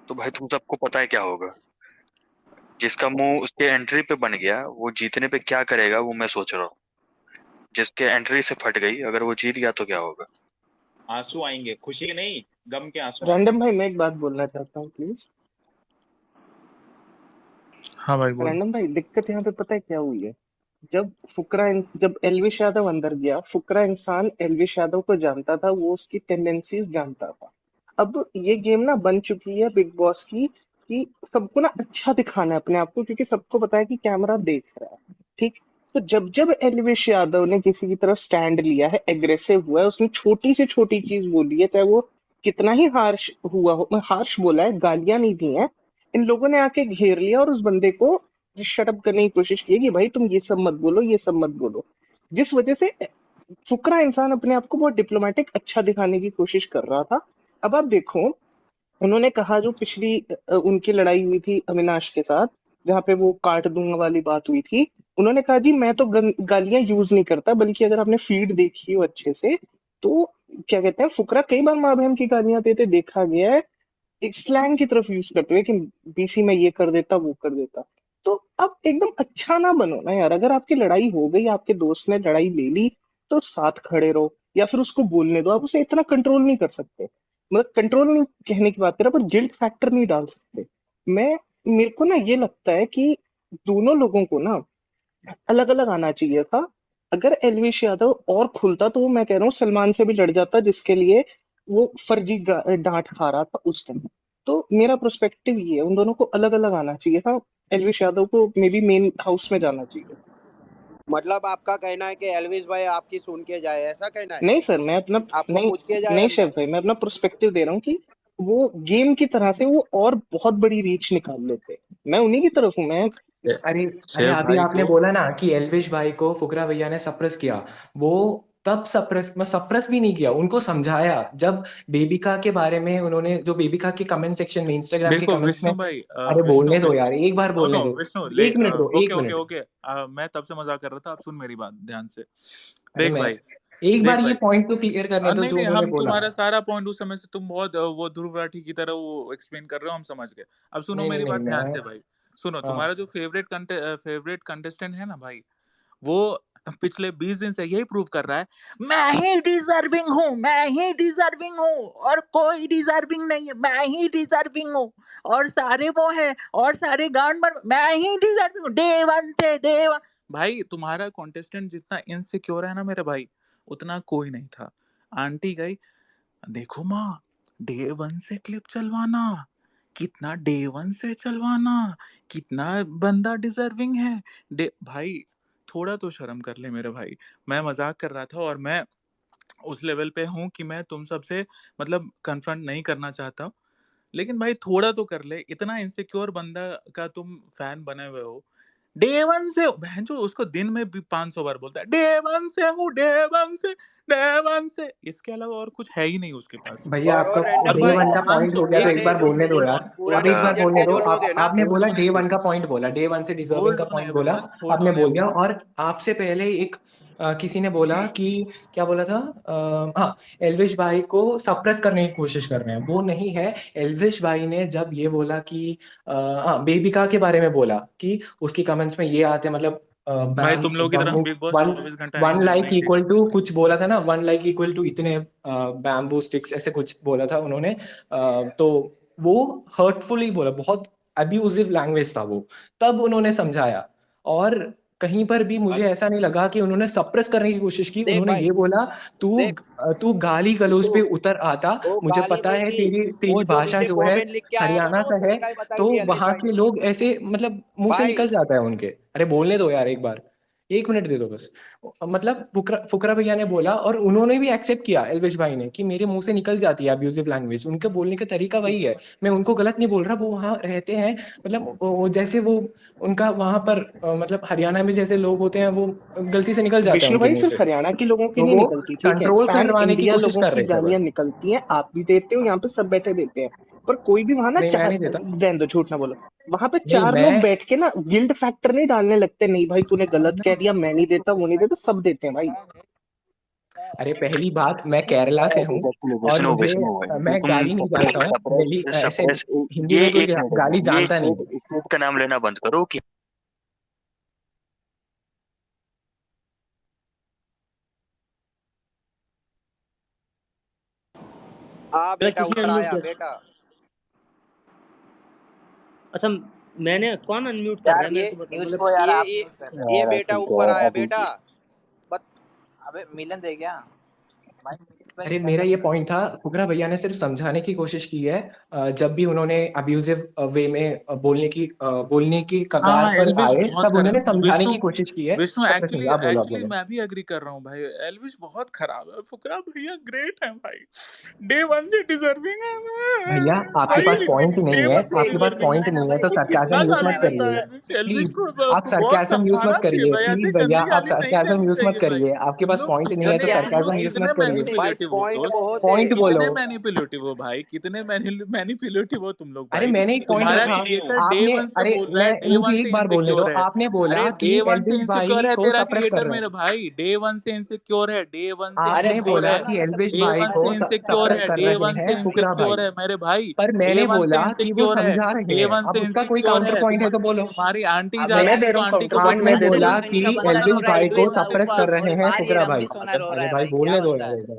तो भाई तुम सबको पता है क्या होगा। जिसका मुंह उसके एंट्री पे बन गया, वो जीतने पे क्या करेगा वो मैं सोच रहा हूँ। जिसके एंट्री से फट गई, अगर वो जीत गया तो क्या होगा। आंसू आएंगे, खुशी के नहीं, गम के आंसू आएंगे। रैंडम भाई मैं एक बात बोलना चाहता हूँ प्लीज। हाँ भाई बोल। रैंडम भाई, दिक्कत यहाँ पे पता है क्या हुई है? जब एलविश यादव अंदर गया, फुकरा इंसान एलविश यादव को जानता था, वो उसकी टेंडेंसीज जानता था। अब ये गेम ना बन चुकी है बिग बॉस की, कि सबको ना अच्छा दिखाना है अपने आप को, क्योंकि सबको पता है कि कैमरा देख रहा है। ठीक। तो जब जब एलविश यादव ने किसी की तरफ स्टैंड लिया है, एग्रेसिव हुआ है, उसने छोटी से छोटी चीज बोली है, चाहे वो कितना ही हार्श हुआ हो, हार्श बोला है, गालियां नहीं दी हैं, इन लोगों ने आके घेर लिया और उस बंदे को शटअप करने की कोशिश की है कि भाई तुम ये सब मत बोलो, ये सब मत बोलो। जिस वजह से फुकरा इंसान अपने आप को बहुत डिप्लोमेटिक अच्छा दिखाने की कोशिश कर रहा था। अब आप देखो, उन्होंने कहा जो पिछली उनकी लड़ाई हुई थी अविनाश के साथ, जहां पे वो काट दूंगा वाली बात हुई थी, उन्होंने कहा जी मैं तो गालियां यूज नहीं करता, बल्कि अगर आपने फीड देखी हो अच्छे से तो क्या कहते हैं, फुकरा कई बार माँ बहन की गालियां देते देखा गया है, एक स्लैंग की तरफ यूज करते हुए कि बीसी में ये कर देता वो कर देता। तो आप एकदम अच्छा ना बनो ना यार। अगर आपकी लड़ाई हो गई, आपके दोस्त ने लड़ाई ले ली, तो साथ खड़े रहो या फिर उसको बोलने दो। आप उसे इतना कंट्रोल नहीं कर सकते, मतलब कंट्रोल नहीं कहने की बात कर रहा, पर गिल्ट फैक्टर नहीं डाल सकते। मैं मेरे को ना ये लगता है कि दोनों लोगों को ना अलग अलग आना चाहिए था। अगर एलविश यादव और खुलता तो वो, मैं कह रहा हूँ, सलमान से भी लड़ जाता, जिसके लिए वो फर्जी डांट खा रहा था उस टाइम। तो मेरा पर्सपेक्टिव ये है, उन दोनों को अलग अलग आना चाहिए था। एलविश यादव को मे बी मेन हाउस में जाना चाहिए। मतलब आपका कहना है कि एल्विस भाई आपकी सुन के जाए, ऐसा कहना है? नहीं सर, मैं अपना आपको नहीं, पूछ के जाए नहीं शेफ अंदर? भाई, मैं अपना पर्सपेक्टिव दे रहा हूँ कि वो गेम की तरह से वो और बहुत बड़ी रीच निकाल लेते। मैं उन्हीं की तरफ हूँ। मैं अरे अरे शेफ अभी भाई आपने को बोला ना कि एल्विश भाई को फुकरा भैया ने सप्रेस किया। वो तब सप्रेस भी नहीं किया, उनको समझाया जब बेबिका के बारे में उन्होंने, जो बेबिका के कमेंट सेक्शन में, इंस्टाग्राम के देखो कमेंट्स में। विष्णु भाई, अरे विष्णु बोलने दो विष्णु यार, एक बार नो बोलने नो दो। विष्णु ले, एक मिनट दो, ओके एक ओके मिनट। ओके, मैं तब से मजाक कर रहा था, आप सुन मेरी बात ध्यान से। अरे देख मैं भाई, एक बार देख ये भाई, पॉइंट तो क्लियर करने दो नहीं जो नहीं, उन्होंने हम बोला। तुम्हारा सारा पॉइंट उस समय से तुम बहुत वो ध्रुव राठी की तरह वो एक्सप्लेन कर रहे हो, हम समझ गए। अब सुनो नहीं नहीं मेरी नहीं, बात ध्यान से भाई। सुनो, हाँ तुम्हारा जो फेवरेट कंटेस्टेंट है ना भाई, वो पिछले 20 दिन से यही प्रूव कर रहा है, मैं ही डिजर्विंग हूँ और कोई डिजर्विंग नहीं है, मैं ही डिजर्विंग हूँ और सारे वो हैं और सारे गांड पर मैं ही डिजर्विंग हूँ, डे वन। भाई तुम्हारा कॉन्टेस्टेंट जितना इनसिक्योर है ना मेरे भाई, उतना कोई नहीं था। आंटी गई, देखो माँ, डे वन से क्लिप चलवाना, कितना डे वन से चलवाना, कितना बंदा डिजर्विंग है। डे भाई, थोड़ा तो शर्म कर ले मेरे भाई। मैं मजाक कर रहा था और मैं उस लेवल पे हूँ कि मैं तुम सबसे मतलब कन्फ्रंट नहीं करना चाहता, लेकिन भाई थोड़ा तो कर ले। इतना इनसिक्योर बंदा का तुम फैन बने हुए हो, डे वन से बहन जो उसको दिन में भी 500 बार बोलता है, डे वन से हूँ, डे वन से, इसके अलावा और कुछ है ही नहीं उसके पास। भैया, आपका और रैंडम डे भाई, वन का पॉइंट हो गया तो एक एक बार जो बोलने दो यार। पूरा अब एक बार डिवीजन बोलने के दो। जो लोग है ना, आपने बोला डे वन का पॉइंट बोला, डे वन से डिजर्विंग का पॉइंट बोला, आपने बोल दिया। और आपसे पहले एक किसी ने बोला कि, क्या बोला था, हाँ, एल्विश भाई को सप्रेस करने की कोशिश कर रहे हैं, वो नहीं है। एल्विश भाई ने जब ये बोला कि हाँ, बेबिका के बारे में बोला कि उसकी कमेंट्स में ये आते हैं, मतलब भाई बैम तुम लोग की तरह हम बिग बॉस वन 24 घंटा वन लाइक नहीं इक्वल देख टू सकते। कुछ बोला था ना, 1 लाइक इक्वल टू इतने बैम्बू स्टिक्स, ऐसे कुछ बोला था उन्होंने। तो वो हर्टफुली बोला, बहुत अब्यूजिव लैंग्वेज था वो। तब उन्होंने समझाया। और कहीं पर भी मुझे ऐसा नहीं लगा कि उन्होंने सप्रेस करने की कोशिश की। देख उन्होंने भाई, ये बोला, तू देख तू गाली गलौज तो पे उतर आता, वो मुझे गाली पता नहीं है की, तेरी वो तेरी जो भाषा नीचे जो है कमेंट लिख के आया था हरियाणा ना, वो का है। सच्चाई बताई तो थी एल्विश वहां भाई के ने। लोग ऐसे, मतलब मुंह से भाई निकल जाता है उनके। अरे बोलने दो यार एक बार, 1 मिनट दे दो बस। मतलब फुकरा फुकरा भैया ने बोला और उन्होंने भी एक्सेप्ट किया, एल्विश भाई ने, कि मेरे मुंह से निकल जाती है अब्यूजिव लैंग्वेज। उनके बोलने का तरीका वही है, मैं उनको गलत नहीं बोल रहा। वो वहां रहते हैं, मतलब जैसे वो उनका वहां पर मतलब हरियाणा में जैसे लोग होते हैं, वो गलती से निकल जाता है विष्णु उनके भाई, मुंह सिर्फ से। हरियाणा के लोगों की तो नहीं वो निकलती, ठीक है, कंट्रोल पैन करवाने की इंडिया कोशिश लोगों कर की रहे थे बस। गालियां निकलती हैं। आप भी देते हो, यहाँ पे सब बैठे देते हैं। पर कोई भी वहां ना नहीं, मैं चार, नहीं देता। रहने दो, झूठ ना बोलो। वहां पे नहीं, चार लोग मैं बैठ के ना गिल्ड फैक्टर नहीं डालने लगते, नहीं भाई तूने गलत कह नहीं। दिया, मैं नहीं देता, वो नहीं देता, सब देते हैं भाई। अरे पहली बात, मैं केरला से हूँ और विष्णु मुझे विष्णु मैं तुम गाली नहीं जानता हूँ दिल्ली सप्रेस ऐसे। सप्रेस हिंदी ये में कोई एक गाली मिनट, ये जानता नहीं है। स्टेट का नाम लेना बंद करो कि आ बेटा किसने ऊपर अनम्यूट आया किया? बेटा। अच्छा, मैंने कौन अनम्यूट कर रहा यार है ये मेरे को बताओ, न्यूज मतलब को यार ये आप ये म्यूट कर रहे हो। ये बेटा ऊपर आया बेटा। बत अबे मिलन दे क्या भाई, म्यूट पे अरे नहीं मेरा कर ये रहे। पॉइंट था, फुकरा भैया ने सिर्फ समझाने की कोशिश की है। जब भी उन्होंने अब्यूजिव वे में बोलने की कगार हाँ, पर एल्विश आए, बहुत तब उन्होंने खराब समझाने विष्णु की कोशिश की है। विष्णु सप्रेस नहीं एक्चुअली किया। आप बोलो, आप एक्चुअली बोलो। मैं भी एग्री कर रहा हूँ भाई, एल्विश बहुत खराब है। फुकरा भैया ग्रेट है भाई, डे वन से डिजर्विंग है भैया, आपके भाई पास भाई, पॉइंट डे नहीं है, वन से आपके पास डिजर्विंग है। पॉइंट मिलन है नहीं है, भाई, तो वो कितना सरकाजम यूज गाली मत देता करिए। है एल्विश, एल्विश प्लीज, को आप बहुत सरकाजम यूज मत समझाना चाहिए करिए, भाई, प्लीज ऐसे भैया, गंदी आप गाली नहीं सरकाजम देनी यूज मत चाहिए भाई। करिए। आपके तुम पास लोग पॉइंट नहीं है तो कितने क्या तुम लोग सरकाजम यूज कितने मत करिए। भाई मैनिपुलेटिव मैनिपुलेटिव हो पॉइंट दोस्त, बहुत पॉइंट है। बोलो। कितने मैनिपुलेटिव हो भाई, कितने मैनिपुलेटिव हो तुम लोग अरे भाई। मैंने एक पॉइंट तुम्हारा रखा, क्रिएटर डे आपने, वन से अरे बोल रहा है, डे वन मुझे से एक बार बोलने दो। इनसिक्योर है। आपने बोला अरे कि डे वन से एल्विश इनसिक्योर भाई है को तेरा सप्रेस कर क्रिएटर रहे मेरे हैं। भाई, डे वन से इनसिक्योर है, डे वन से आपने इनसिक्योर बोला है, कि एल्विश डे भाई वन को से इनसिक्योर सप्रेस है, कर डे रहे वन से हैं फुकरा भाई, इनसिक्योर है मेरे भाई, पर डे मैंने वन से बोला कि वो इनसिक्योर है, समझा रहे डे हैं। वन अब से उसका कोई इनसिक्योर काउंटर है। पॉइंट है तो बोलो। तुम्हारी आंटी मैं जाती थी दे तो रहा हूँ आंटी काउंटर को पॉइंट, मैं बदतमीज दे रहा आपने हूँ। बोला बोलती थी। कि तुमको पता एल्विश नहीं है? भाई को एडवेज सप्रेस कर रहे हैं बाहर ही फुकरा भाई। रमनी सोना रो रहा अरे है भाई भाई, क्या बोलने दो होता यार है? एक बार।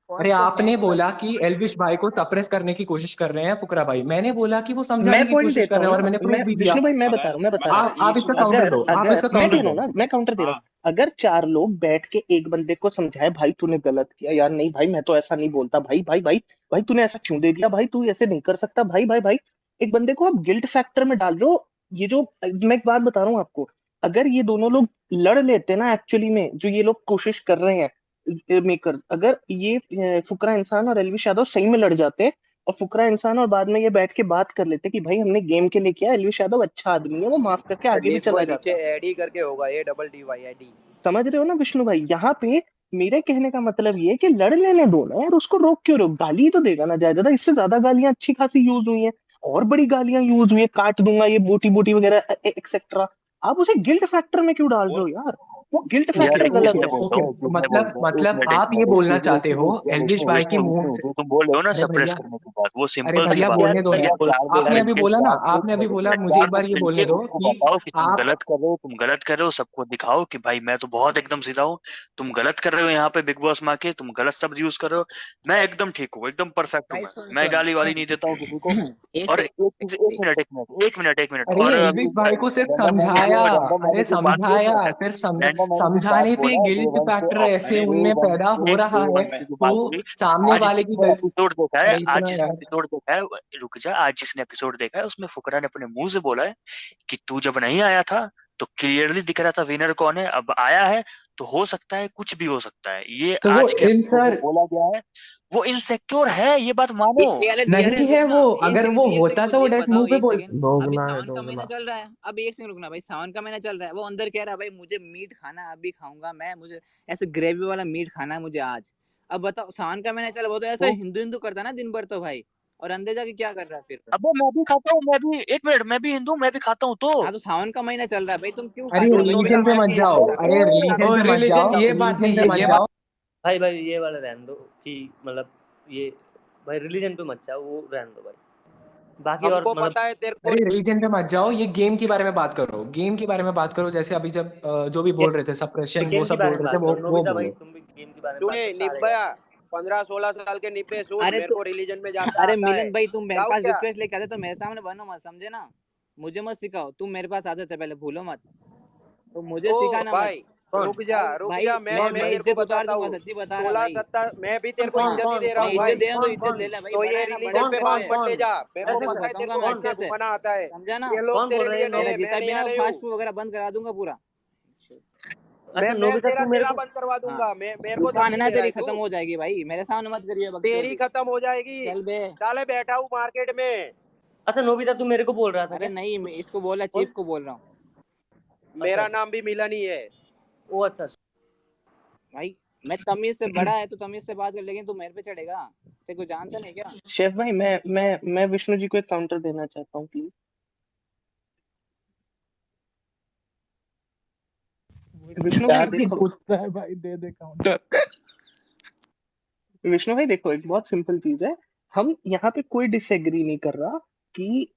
अरे पॉइंट तो आपने मैंने बोला रखा। कि एल्विश भाई को सप्रेस करने की कोशिश कर रहे हैं फुकरा भाई, मैंने बोला कि वो मैं समझाने की पॉइंट कोशिश देता कर हूँ रहे हैं और ना, मैंने मैं प्रूफ भी दिया। विष्णु भाई मैं बता अगर रहा हूँ, मैं बता रहा हूँ। आप इसका काउंटर दो, आप इसका मैं दे काउंटर रहा दो। हूँ ना, मैं काउंटर दे रहा हाँ हूँ। अगर चार लोग बैठ के एक बंदे को समझाए, भाई तूने गलत किया यार, नहीं भाई मैं तो ऐसा नहीं बोलता, भाई भाई भाई भाई तूने ऐसा क्यों दे दिया, भाई तू ऐसे नहीं कर सकता, भाई भाई भाई। एक बंदे को आप गिल्ट फैक्टर में डाल रहे हो। ये जो मैं एक बात बता रहा हूँ आपको, अगर ये दोनों लोग लड़ लेते ना एक्चुअली में, जो ये लोग कोशिश कर रहे हैं मेकर्स, अगर ये फुकरा इंसान और एलवी यादव सही में लड़ जाते और फुकरा इंसान और बाद में ये बैठ के बात कर लेते कि भाई हमने गेम के लिए किया, एलविश यादव अच्छा आदमी है, वो माफ करके आगे भी चला नीचे जाता। एडी करके होगा, ADDY एडी। समझ रहे हो ना विष्णु भाई? यहाँ पे मेरे कहने का मतलब ये है कि लड़ लेने दो ना यार, उसको रोक क्यों रहे हो? गाली तो देगा ना ज्यादा, इससे ज्यादा गालियां अच्छी खासी यूज हुई हैं, और बड़ी गालियां यूज हुई है, काट दूंगा ये बोटी बोटी वगैरह एक्सेट्रा। आप उसे गिल्ट फैक्टर में क्यों डाल रहे और हो यार? वो गिल्ट यार फैक्टर देखो, गलत मैं है। बोलता ओके, हूँ, जो मैं मतलब बोलता हूँ, एक मतलब मिनट, एक आप ये मिनट, बोलना एक चाहते मिनट, हो रुक जा, एल्विश विष्णु भाई के विष्णु मुंह विष्णु, से। जो तुम बोल रहे हो ना अरे सप्रेस भैया, करने की बात, वो अरे सिंपल सी भैया बात है। बोलने दो भैया यार। चार लोग आपने अभी मिलके, बोला ना, चार लोग आपने अभी बोला, मिलके, मुझे चार एक बार लोग ये मिलके बोलने दो उसको कि बताओ कि तुम आप, गलत कर रहे हो, तुम गलत कर रहे हो, सबको दिखाओ कि भाई मैं तो बहुत एकदम सीधा हूँ, तुम गलत कर रहे हो यहाँ पे बिग बॉस में आके, तुम गलत शब्द यूज कर रहे हो, मैं एकदम ठीक हूँ, एकदम परफेक्ट हूँ, भाई सुन मैं सुन गाली वाली सुन। नहीं देता हूँ किसी को। एक और सेकंड, एक एक चीज, एक सेकंड। मिनट, एक मिनट, एक मिनट, एक मिनट, अरे और अभी एल्विश भाई को सिर्फ रैंडम मैंने समझाया, जो रैंडम अरे मैंने जो बात बोल समझाया, रहा है, सिर्फ रैंडम मैंने जो बात समझाने पे बोला, डे गिल्ट वन से फैक्टर ऐसे डे उनमें वन पैदा से हो डे रहा है, वन से जो तो बात हुई, सामने आज वाले की जिसने गलती। एपिसोड देखा है, अरे आज इतना जिसने यार। एपिसोड देखा है, रुक जा, आज जिसने एपिसोड देखा है उसमें फुकरा ने अपने मुंह से बोला है कि तू जब नहीं आया था तो क्लियरली दिख रहा था विनर कौन है, अब आया है तो हो सकता है कुछ भी हो सकता है, ये तो वो आज के इन एपिसोड में सर बोला गया है। वो इनसेक्योर है, ये बात मानो। अरे नहीं सुन है ना, वो, एक अगर सेकंड वो एक सेकंड, होता तो मुझे वो एक डायरेक्ट मुंह बताओ, पे एक बोल। सेकंड। अभी दोगला है, सावन का महीना दोगला। चल रहा है, अब एक सेकंड रुकना भाई, सावन का महीना चल रहा है, वो अंदर कह रहा है भाई मुझे मीट खाना है, अभी खाऊंगा मैं, मुझे ऐसे ग्रेवी वाला मीट खाना है मुझे आज। अब बताओ, सावन का महीना चल रहा है, वो तो ऐसा तो हिंदू हिंदू करता है ना दिन भर तो भाई, और अंदर जाके क्या कर रहा है फिर? अबे मैं भी खाता हूँ, मैं भी, एक मिनट, मैं भी हिंदू, मैं भी खाता हूँ तो। हाँ तो सावन का महीना चल रहा है भाई, तुम क्यों अरे खाते हो भाई रिलीजन बिना पे मांगे मत ये जाओ, बता अरे दो। रिलीजन और पे मत रिलीजन, जाओ, ये बात रिलीजन नहीं पे है, मत ये जाओ। भाई भाई ये वाला रहने दो कि मतलब ये भाई रिलीजन पे मत जाओ, वो रहने दो भाई। बाकी और हमको मतलब पता है तेरे को। अरे रिलीजन पे मत जाओ, ये गेम के बारे में बात करो, गेम के बारे में बात करो। जैसे अभी जब जो भी बोल रहे थे सप्रेशन, वो गेम के सब बारे बोल में रहे थे, बात करो, वो नोबिता भाई बोलो। तुम भी गेम के बारे में बात तूने करो, सारे निब्बया 15-16 साल के निब्बे सूट, अरे मेरे तो को रिलीजन में जाता अरे आता है, मिलन भाई, तुम मेरे जाऊँ पास क्या? रिक्वेस्ट लेके आते तो मेरे सामने बनो मत, समझे ना? मुझे मत सिखाओ, तुम मेरे पास आते थे पहले, भूलो मत, तो मुझे ओ सिखाना मत। भाई कौन रुक जा, रुक भाई जा, मैं मैं मैं तेरे को इज्जत उतार बताता दूंगा, हूँ। सच्ची बता रहा भाई। 16-17 मैं भी तेरे को कौन इज्जत ही कौन दे रहा मैं हूँ कौन इज्जत भाई। दे तो कौन इज्जत कौन ले ले भाई, तो बड़ा ये है ना, बड़े रिलीजन कौन पे पेट कौन मांग पे मत ले कौन जा, मेरे को तेरे को पता है तेरे बताऊंगा को मैं कितना अच्छे से, घुमाना आता है। समझा ना? ये लोग कौन बोल तेरे रहे लिए हैं? नहीं मेरा है, मैं जितना भी नया ना नहीं फास्ट हूँ। फूड वगैरह बंद करा दूंगा पूरा। अच्छा मैं नोबिता तेरा तू मेरे तेरा को बंद करवा हाँ, दूंगा, मैं मेरे को दुकान है धमकी ना दे रहा तेरी है तू। खत्म हो जाएगी भाई, मेरे सामने मत करिए तेरी बकचोदी। खत्म हो जाएगी। चल बे। साले बैठा हूँ मार्केट में। अच्छा नोबिता तू मेरे को बोल रहा था अरे क्या? नहीं, मैं इसको बोला, बोल। चीफ को बोल रहा हूँ अच्छा मेरा अच्छा, नाम भी मिलन ही है। ओ अच्छा अच्छा। भाई। मैं तमीज से बड़ा है तो तमीज से बात कर, लेकिन तू मेरे पे चढ़ेगा? तेरे को जानता नहीं क्या? शेफ भाई मैं विष्णु जी को एक काउंटर देना चाहता हूँ प्लीज। विष्णु भाई चार दिन देखो, पूछता है भाई, दे दे काउंटर। विष्णु भाई देखो, एक बहुत सिंपल चीज है। हम यहाँ पे कोई डिसएग्री नहीं कर रहा कि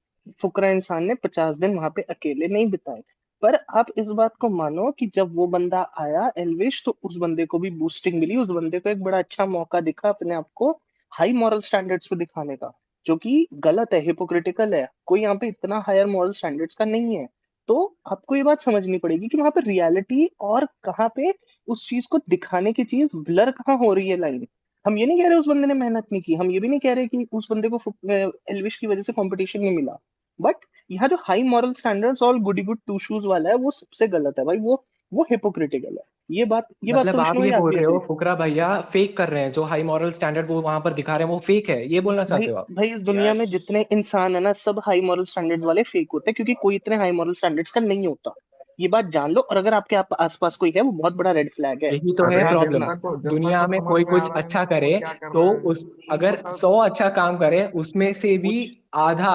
फुकरा इंसान ने 50 दिन वहां पे अकेले नहीं बिताए, पर आप इस बात को मानो कि जब वो बंदा आया एलविश, तो उस बंदे को भी बूस्टिंग मिली, उस बंदे को एक बड़ा अच्छा मौका दिखा अपने आप को हाई मॉरल स्टैंडर्ड्स पे दिखाने का, जो कि गलत है, हिपोक्रिटिकल है, कोई यहाँ पे इतना हायर मॉरल स्टैंडर्ड्स का नहीं है। तो आपको ये बात समझनी पड़ेगी कि वहां पे रियलिटी और कहाँ पे उस चीज को दिखाने की चीज ब्लर कहाँ हो रही है लाइन। हम ये नहीं कह रहे उस बंदे ने मेहनत नहीं की, हम ये भी नहीं कह रहे कि उस बंदे को एलविश की वजह से कंपटीशन नहीं मिला, बट यहाँ जो हाई मॉरल स्टैंडर्ड्स और गुडी गुड टू शूज वाला है वो सबसे गलत है भाई, वो हिपोक्रिटिकल है। ये बात तो मतलब आप विष्णु ये भाई आप बोल भी रहे हो एग्री। फुकरा भैया फेक कर रहे हैं, जो हाई मॉरल स्टैंडर्ड वो वहां पर दिखा रहे हैं वो फेक है, ये बोलना भाई चाहते हो आप? भाई इस दुनिया में जितने इंसान है ना, सब हाई मॉरल स्टैंडर्ड्स वाले फेक होते हैं, क्योंकि कोई इतने हाई मॉरल स्टैंडर्ड्स का नहीं होता। ये बात जान लो, और अगर आपके आसपास कोई है वो बहुत बड़ा रेड फ्लैग है, यही तो है ध्यान प्रॉब्लम। रखना। दुनिया में कोई कुछ अच्छा करे तो उस अगर 100 अच्छा काम करे उसमें से भी आधा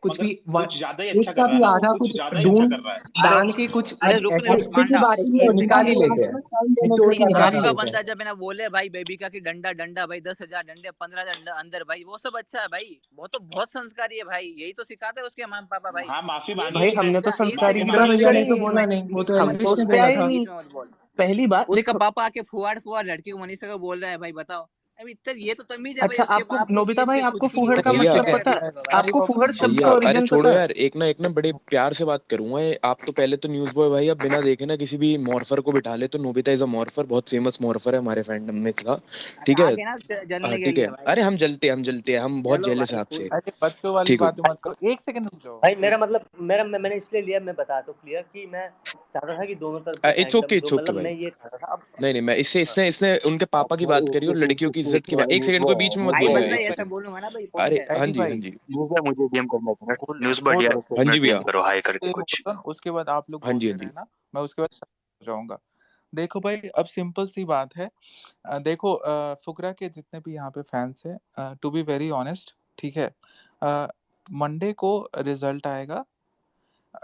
कुछ मगर भी कुछ ज्यादा ही अच्छा उसका कर रहा भी है ना, वो आधा कुछ कुछ ज्यादा ही अच्छा ढूंढ कर रहा है। अरे डाल के कुछ अरे रुक ना ऐसे की पांडा, बात एक निकाल ही सेकंड। लेते हैं, निचोड़ के नहीं, निकाल ही आपका लेते बंदा हैं। जब है ना बोले भाई बेबिका की डंडा डंडा भाई 10,000 डंडे 15,000 डंडा अंदर भाई, वो सब अच्छा है भाई, वो तो बहुत संस्कारी है भाई, यही तो सिखाते हैं उसके माँ पापा भाई। हाँ, माफी मांगी भाई उसने। हमने तो एक संस्कारी सेकंड फुकरा बात एक भैया ने सेकंड तो करी, बोला नहीं, वो तो हम तो एलविश उस ने पे बोला आए था। नहीं। बीच में मत बोल। पहली बात उसका देखो, पापा आके फुहाड़ फुहाड़ लड़की को मनीषा को बोल रहा है भाई, बताओ अभी इतना ये तो तमीज है भाई अच्छा उसके आपको बाप को कि नोबिता भाई इसके खुद आपको की फूहड़ का ये भैया मतलब क्या पता, चीज है भाई। आपको फूहड़ शब्द का भैया, अरे ओरिजिन छोड़ो पता है? यार, एक ना बड़े प्यार से बात करूंगा। आप तो पहले तो न्यूज़ बॉय भाई, अब बिना देखे ना किसी भी मॉर्फर को बिठा ले, तो नोबिता इज अ मॉर्फर, बहुत फेमस मॉर्फर है हमारे फैंडम में था। अरे ठीक है। आगे ना जलने के ठीक है। लिए भाई। अरे हम जलते हैं, हम बहुत चलो जेलस भाई है फुल। आपसे। अरे बच्चों वाली ठीक हो। बातें मत करो, एक सेकंड रुक जाओ। भाई मेरा मतलब मैंने इसलिए लिया, मैं बताता हूँ क्लियर कि मैं चाहता था कि दोनों तरफ के इट्स फैंडम ओके, जो, इट्स ओके मतलब मैं भाई। ये चाहता था अब। नहीं मैं इससे हाँ। इसने उनके पापा की बात करी और लड़कियों की इज्जत की बात। एक सेकंड, कोई बीच में मत भाई बोलिएगा, बंदा एक ऐसा सेकंड। बोलूंगा ना भाई, पॉइंट अरे है। हाँ एडी जी, हाँ भाई जी। न्यूज़ बॉय मुझे डीएम करना है, news boy hold dear on, को हाँ मैं जी भैया। डीएम करो हाई करके एक कुछ। होल्ड ऑन, उसके बाद आप लोग हाँ जी, बोलते हाँ जी। रहना, मैं उसके बाद हो जाऊंगा। देखो भाई, अब सिंपल सी बात है। देखो फुकरा के जितने भी यहाँ पे फैंस हैं, टू बी वेरी ऑनेस्ट, ठीक है, मंडे को रिजल्ट आएगा।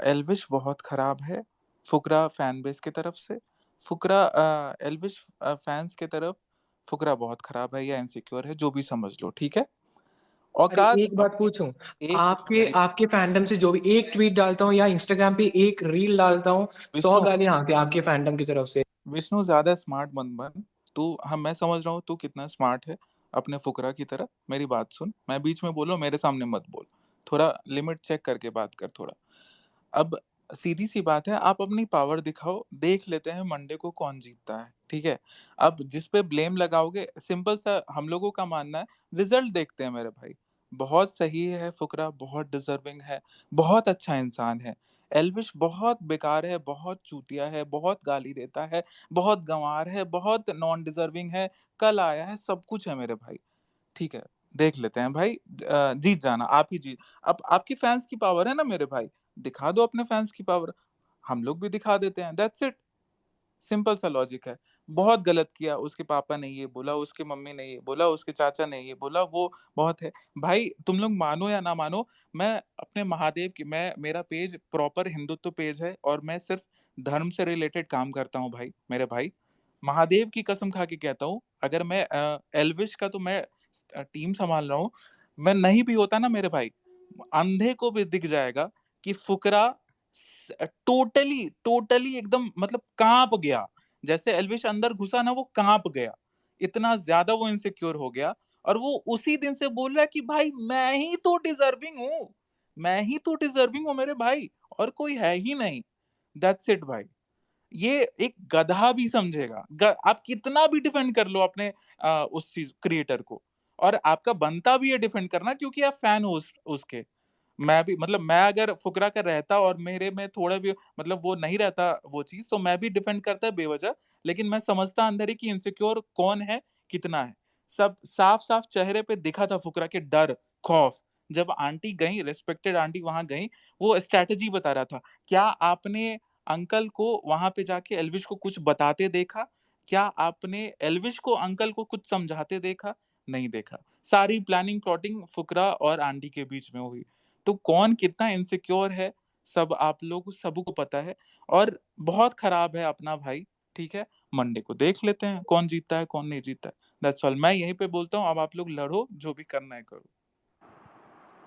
एल्विश बहुत खराब है फुकरा फैन बेस की तरफ से। फुकरा एल्विश फैंस की तरफ फुकरा बहुत खराब है या इनसिक्योर है, जो भी समझ लो, ठीक है। अरे औकात एक बात पूछूं, एक आपके मेरी आपके फैंडम से जो भी एक ट्वीट डालता हूँ या इंस्टाग्राम पे एक रील डालता हूँ, 100 विष्णु गालियां आती हैं आपके फैंडम की तरफ से। विष्णु ज्यादा स्मार्ट मत बन तू। हम मैं समझ रहा हूँ तू कितना स्मार्ट है अपने फुकरा की तरह। मेरी बात सुन, मैं बीच में बोलो, मेरे सामने मत बोल। थोड़ा लिमिट चेक करके बात कर थोड़ा। अब सीधी सी बात है, आप अपनी पावर दिखाओ, देख लेते हैं मंडे को कौन जीतता है, ठीक है। अब जिस पे ब्लेम लगाओगे, सिंपल सा हम लोगों का मानना है, रिजल्ट देखते हैं मेरे भाई। बहुत सही है फुकरा, बहुत डिजर्विंग है, बहुत अच्छा इंसान है। एल्विश बहुत बेकार है, बहुत चूतिया है, बहुत गाली देता है, बहुत गंवार है, बहुत नॉन डिजर्विंग है, कल आया है, सब कुछ है मेरे भाई। ठीक है, देख लेते हैं भाई। जीत जाना, आप ही जीत। अब आपकी फैंस की पावर है ना मेरे भाई, दिखा दो अपने फैंस की पावर, हम लोग भी दिखा देते हैं, दैट्स इट। सिंपल सा लॉजिक है। बहुत गलत किया, उसके पापा ने ये बोला, उसकी मम्मी ने ये बोला, उसके चाचा ने ये बोला, वो बहुत है। भाई तुम लोग मानो या ना मानो, मैं अपने महादेव की, मैं मेरा पेज प्रॉपर हिंदुत्व पेज है और मैं सिर्फ धर्म से रिलेटेड काम करता हूँ भाई, मेरे भाई। महादेव की कसम खा के कहता हूँ, अगर मैं एल्विश का तो मैं टीम संभाल रहा हूँ, मैं नहीं भी होता ना मेरे भाई, अंधे को भी दिख जाएगा कि फुकरा टोटली टोटली एकदम मतलब कांप गया। जैसे एल्विश अंदर घुसा ना, वो कांप गया, इतना ज्यादा वो इनसिक्योर हो गया। और वो उसी दिन से बोल रहा है कि भाई मैं ही तो डिजर्विंग हूँ, मैं ही तो डिजर्विंग हूँ मेरे भाई, और कोई है ही नहीं। दैट्स इट भाई। ये एक गधा भी समझेगा। आप कितना भी डिफेंड कर लो अपने उस चीज क्रिएटर को, और आपका बनता भी है डिफेंड करना, क्योंकि आप फैन हो उसके। मैं भी मतलब, मैं अगर फुकरा का रहता और मेरे में थोड़ा भी मतलब वो नहीं रहता वो चीज, तो मैं भी डिफेंड करता बेवजह। लेकिन मैं समझता अंदर ही कि इनसिक्योर कौन है, कितना है। सब साफ साफ चेहरे पे दिखा था फुकरा के डर, खौफ। जब आंटी गई, रिस्पेक्टेड आंटी वहां गई, वो स्ट्रैटेजी बता रहा था। क्या आपने अंकल को वहां पे जाके एल्विश को कुछ बताते देखा? क्या आपने एल्विश को अंकल को कुछ समझाते देखा? नहीं देखा। सारी प्लानिंग प्लॉटिंग फुकरा और आंटी के बीच में हुई। तो कौन कितना इनसिक्योर है, सब आप लोग सबको पता है। और बहुत खराब है अपना भाई, ठीक है। मंडे को देख लेते हैं कौन जीतता है कौन नहीं जीतता है। That's all. मैं यहीं पे बोलता हूँ, अब आप लोग लड़ो, जो भी करना है करो।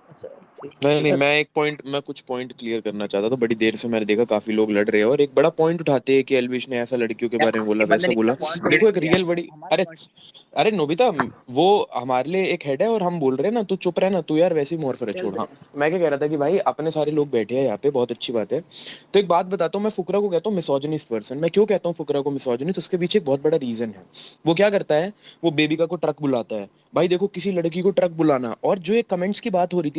अच्छा ठीक नहीं, है। मैं कुछ पॉइंट क्लियर करना चाहता था। बड़ी देर से मैंने देखा काफी लोग लड़ रहे हैं और एक बड़ा पॉइंट उठाते हैं कि एल्विश ने ऐसा लड़कियों के यार बारे में बोला, ये बंदे वैसा ने बोला। इतना पॉइंट देखो क्लियर एक किया, रियल बड़ी, हमारे अरे पॉइंट। अरे नोबिता, वो हमारे लिए एक हेड है और हम बोल रहे हैं ना, तू चुप रह ना, तू यार वैसे ही मोर पर चल छोड़। हाँ, भाई। मैं क्या कह रहा था कि भाई अपने सारे लोग बैठे हैं यहाँ पे, बहुत अच्छी बात है। तो एक बात बताता हूँ, मैं फुकरा को कहता हूँ मिसोजिनिस्ट पर्सन। मैं क्यों कहता हूँ फुकरा को मिसोजिनिस्ट, उसके पीछे एक बहुत बड़ा रीजन है। वो क्या करता है, वो बेबिका को ट्रक बुलाता है। भाई देखो, किसी लड़की को ट्रक बुलाना, और जो एक कमेंट्स की बात हो रही थी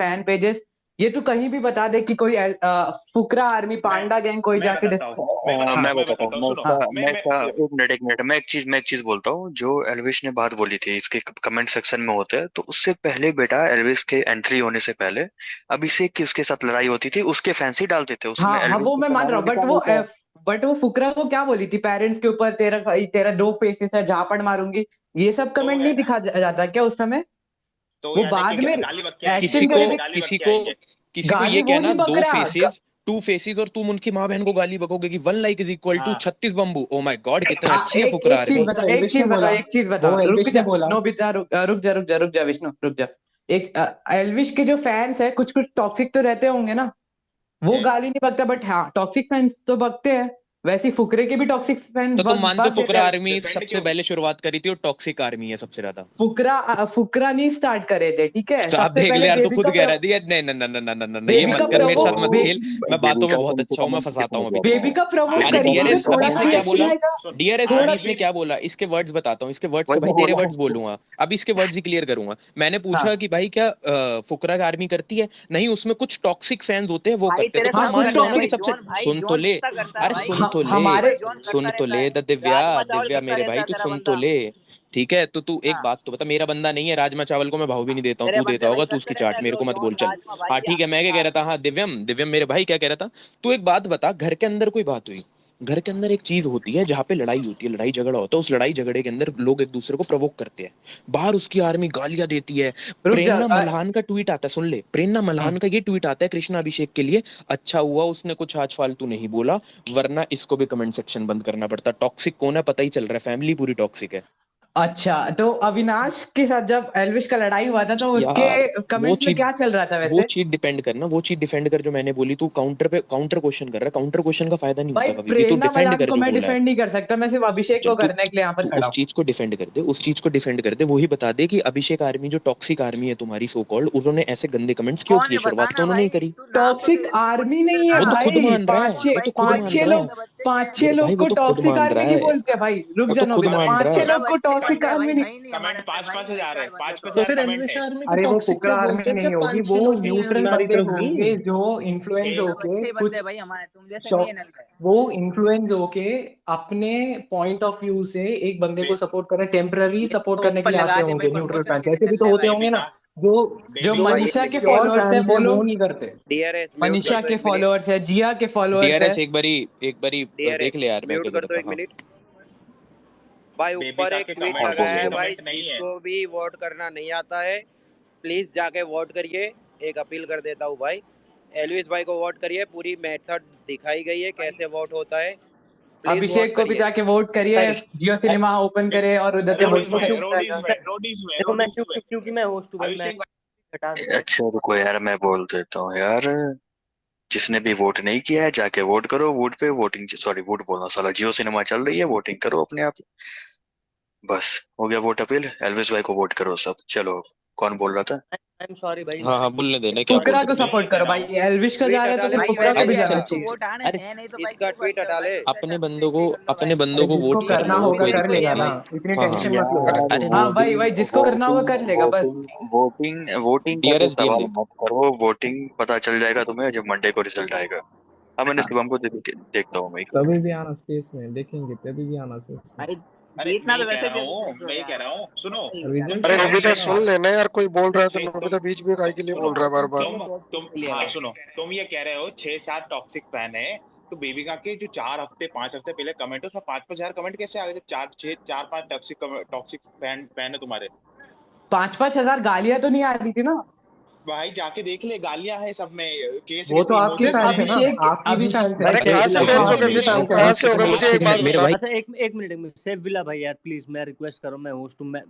फैन पेजेस, ये तो कहीं भी बता दे कि कोई फुकरा आर्मी पांडा गैंग कोई मैं जाके बताता हूँ हाँ मैं मैं बताता हूँ बताता हूँ सुनो एक मिनट मैं एक चीज बोलता हूँ। जो एल्विश ने बात बोली थी इसके कमेंट सेक्शन में होते हैं, तो उससे पहले बेटा एल्विश के एंट्री होने से पहले अभिषेक की उसके साथ लड़ाई होती थी, उसके फैंस ही डालते थे उसमें, हाँ हाँ, एल्विश वो का मैं तो मान नाम रहा ही हूँ, बट लिखा वो नहीं था। बट वो फुकरा को क्या बोली थी पेरेंट्स के ऊपर, तेरा 2 फेसेस है, झापड़ मारूंगी, ये सब कमेंट नहीं दिखा जाता क्या उस समय? तो वो यार बाद देखिए में गाली बक के आएंगे, एक्टिंग करे थे। गाली बक किसी के को आएंगे। किसी को गाली ये वो कहना नहीं बक 2 रहा। फेसेस और तुम उनकी माँ बहन को गाली बकोगे कि 1 लाइक इज इक्वल टू हाँ 36 बम्बू। ओ माय गॉड, कितना अच्छी है एक फुकरा एक चीज आर्मी। बता, वो एक एल्विश चीज ने बता, बोला, एक चीज बता, वो रुक एल्विश जा, ने बोला। नोबिता, रुक जा विष्णु, रुक जा। एक एल्विश के जो फैंस है कुछ कुछ टॉक्सिक तो रहते होंगे ना, वो गाली नहीं बकता, बट हाँ टॉक्सिक फैंस तो बकते हैं। वैसे ही फुकरे के भी टॉक्सिक फैंस तो तुम मानते हो बक देते फुकरा हैं। आर्मी डिफेंड सबसे क्यों? पहले शुरुआत करी थी और टॉक्सिक आर्मी है सबसे ज्यादा। फुकरा नहीं स्टार्ट करे थे, ठीक है, आप सबसे देख ले पहले यार, तू बेबी खुद का कह रहा है नहीं नहीं नहीं नहीं नहीं नहीं, ये बेबी मत का कर, मेरे प्रवोक साथ मत खेल। मैं बातों में बहुत अच्छा हूँ, मैं फंसाता हूँ अभी तेरे बेबी को। का प्रवोक अरे करेगी तो डीआरएस थोड़ा अभी सा इसने क्या रिएक्शन बोला, आएगा। डीआरएस थोड़ा अभी इसने क्या बोला, इसके वर्ड्स बताता हूँ, इसके वर्ड्स से भाई तेरे वर्ड्स बोलूंगा, अभी इसके वर्ड्स ही क्लियर करूंगा। मैंने पूछा हाँ कि भाई क्या फुकरा का आर्मी करती है? नहीं, उसमें कुछ टॉक्सिक फैंस होते हैं वो भाई करते हैं। तेरे तो तुम हाँ साथ मान कुछ करते जाओ हैं ना कि भाई, टॉक्सिक, सबसे, जॉन भाई, सुन तो जॉन ले, कितना करता है अरे भाई, सुन तो ले, हमारे जॉन सुन करता तो रहता ले है, दिव्या, राजमा चावल दिव्या करता मेरे रहता भाई है तू तेरा सुन तो बंदा। ले। ठीक है, तो तू एक हाँ बात तो बता, मेरा बंदा नहीं है, राजमा चावल को मैं भाव भी नहीं देता हूँ, तेरे तू देता बंदे भाई होगा, तू करते उसकी रहता चाट, है मेरे ब्रो, को मत बोल जॉन चल। राजमा भाई हाँ ठीक है, मैं क्या कह हाँ। रहा था, हाँ दिव्यम, दिव्यम मेरे भाई क्या कह रहा था, तू एक बात बता, घर के अंदर कोई बात हुई, घर के अंदर एक चीज होती है जहाँ पे लड़ाई होती है, लड़ाई झगड़ा होता है, उस लड़ाई झगड़े के अंदर लोग एक दूसरे को प्रवोक करते हैं, बाहर उसकी आर्मी गालियां देती है। रुक जा। प्रेरणा मल्हान का ट्वीट आता है, सुन ले, प्रेरणा मल्हान का ये ट्वीट आता है कृष्णा अभिषेक के लिए, अच्छा हुआ उसने कुछ आज फालतू नहीं बोला, वरना इसको भी कमेंट सेक्शन बंद करना पड़ता। टॉक्सिक कौन है पता ही चल रहा है, फैमिली पूरी टॉक्सिक है। अच्छा, तो अविनाश के साथ जब एल्विश का लड़ाई हुआ था तो यार उसके वो कमेंट्स में चीज क्या चल रहा था वो वैसे? चीज डिपेंड करना, वो चीज डिफेंड कर जो मैंने बोली, तू काउंटर पे काउंटर क्वेश्चन कर रहा है, काउंटर क्वेश्चन का फायदा नहीं भाई होता कभी भी, तू प्रेरणा डिफेंड मलान कर को जो मैं बोला है। डिफेंड नहीं कर सकता, मैं सिर्फ अभिषेक चल को तू करने के लिए यहाँ पर तू खड़ा उस हूँ। चीज को डिफेंड कर दे, उस चीज को डिफेंड कर दे, वही बता दे कि अभिषेक आर्मी जो टॉक्सिक आर्मी है तुम्हारी सो कॉल्ड, उन्होंने ऐसे गंदे कमेंट्स क्यों कौन किए, है शुरुआत तो बताना उन्होंने ही भाई, करी। तू नाम तो टॉक्सिक तेरे से बोल आर्मी नहीं है वो तो खुद भाई, मान रहा है, कौन भाई, खुद कौन मान तेरे रहा है, बंदे बच्चे हैं? पांच छह भाई लोग वो को तो खुद टॉक्सिक मान आर्मी रहा नहीं है, बोलते भाई। रुक वो जा तो खुद नोबिता, मान रहा पांच छह है। फुकरा लोग को भाई अच्छे टॉक्सिक बंदे हैं आर्मी भाई, नहीं। है ही नहीं हमारे कमेंट अंदर 5-5 भाई, हजार है, बेकार बंदे हो 5-5 तो तुम। हजार फिर कमेंट एल्विश है। आर्मी को अरे वो टॉक्सिक फुकरा क्यों आर्मी बोलते हैं? नहीं जब होगी, पांच वो छह लोग ही हैं न्यूट्रल हमारी बंदे तरफ भी। होंगे जो इन्फ्लुएंस सब होके अच्छे बंदे हैं कुछ भाई हमारे, तुम जैसे नहीं शौ- है नल है। वो इन्फ्लुएंस होके अपने पॉइंट ऑफ व्यू से एक बंदे को बे, सपोर्ट करने, टेम्पररी ये सपोर्ट तो करने के ऊपर लिए आते लगा दे भाई, होंगे न्यूट्रल प्रमोशन फैंस, के लिए ऐसे भी करता तो है होते भाई। होंगे ना, बेबिका जो जो बेबिका भाई मनीषा एक के मिनट, प्योर फॉलोअर्स है फैंस वो है, वो लोग, नहीं करते। डीआरएस म्यूट कर मनीषा दो के 1 मिनट। फॉलोअर्स है, जिया के फॉलोअर्स है। डीआरएस एक बारी देख डीआरएस ले यार, मैं म्यूट क्या कर कह दो रहा 1 था। हाँ मिनट। भाई ऊपर बेबिका एक के ट्वीट कमेंट, हाँ लगा बोलो है अच्छे बोलो। भाई, कमेंट नहीं है। जिसको भी वोट करना नहीं आता है प्लीज जाके वोट करिए। एक अपील कर देता हूँ भाई, एलविस भाई को वोट करिए, पूरी मेथड दिखाई गई है कैसे वोट होता है, प्लीज वोट अभिषेक को भी करिए। जाके वोट करिए, भाई जियो सिनेमा ओपन करे और उधर से देखो रोडीज वोटिंग में क्यों सेक्शन रोडीज रहेगा। में रोडीज में देखो मैं रोडीज में क्योंकि मैं होस्ट हूँ भाई, मैं अभिषेक हटा देता हूँ। अच्छा रुको यार, मैं बोल देता हूँ यार, जिसने भी वोट नहीं किया है जाके वोट करो, वोट पे वोटिंग, सॉरी वोट बोलना साला, जियो सिनेमा चल रही है, वोटिंग करो अपने आप। बस हो गया वोट अपील, एल्विस भाई को वोट करो सब। चलो, कौन बोल रहा था? आई एम सॉरी भाई, हाँ हाँ बोलने देना, क्या सॉरी। बोल फुकरा रहे को थे। मैं ये सपोर्ट कह करो रहा भाई, हूँ, एल्विश का जा ट्वीट रहा है हटा तो ले, फिर भाई ट्वीट फुकरा को वैसे हटा भी भी ले जाना एलविश इसका, को चाहिए। वोट आने अरे हैं, नहीं तो भाई इसका क्यों ट्वीट करते हो हटा भाई ले। ऐसे, अपने कमेंट बंदों को, सही कर लो अपने भाई। बंदों अरे को जिसको वोट ये करना करने लोग दो। भी होगा सही कर थोड़ी लेगा है ना, भाई, इतनी सही टेंशन है। मत लो। अरे हाँ नहीं, भाई भाई, जिसको करना होगा कर लेगा बस। वोटिंग वोटिंग का जो डीआरएस सवाल डीएल मत करो, वोटिंग पता चल जाएगा तुम्हें जब मंडे को रिजल्ट आएगा। अब मैंने हाँ शिवम को देखता हूँ मैं, एक कभी मिनट। भी आना स्पेस में, देखेंगे तभी भी आना स्पेस में। भाई अरे जीतना मैं तो ये कह वैसे रहा भी हूँ, अभिषेक को मैं ये कह यार, रहा हूँ, सुनो ऐसे ही हो जाता रिजल्ट है। अरे तो आने नोबिता दो ना। सुन लेना यार, कोई बोल रहा है तो छे नोबिता तुम बीच में काहे के लिए सुनो, बोल रहा है बार बार। तुम के लिए हाँ भाई। सुनो, तुम ये कह रहे हो 6-7 टॉक्सिक फैन है, तो बेबिका के जो 4 हफ्ते 5 हफ्ते पहले कमेंट है उसमें 5-5 हजार कमेंट कैसे आ गए जब 4-5 टॉक्सिक टॉक्सिक फैन फैन है तुम्हारे? 5,000 गालियां तो नहीं आ रही थी ना? भाई जाके देख ले, गालियां है सब में, वो तो केसरी आपके इमोजीज फैंस है है। ना, अभिषेक आपकी भी फैंस है। अरे कहाँ से एक फैंस हो गए सेकंड विष्णु, एक देखो कहाँ एक से हो सेकंड गए, एक मुझे एक सेकंड बात मेरे बता। भाई, अच्छा एक मिनट, सेफ विला भाई यार प्लीज, मैं रिक्वेस्ट कर रहा हूँ, मैं होस्ट हूँ, मैं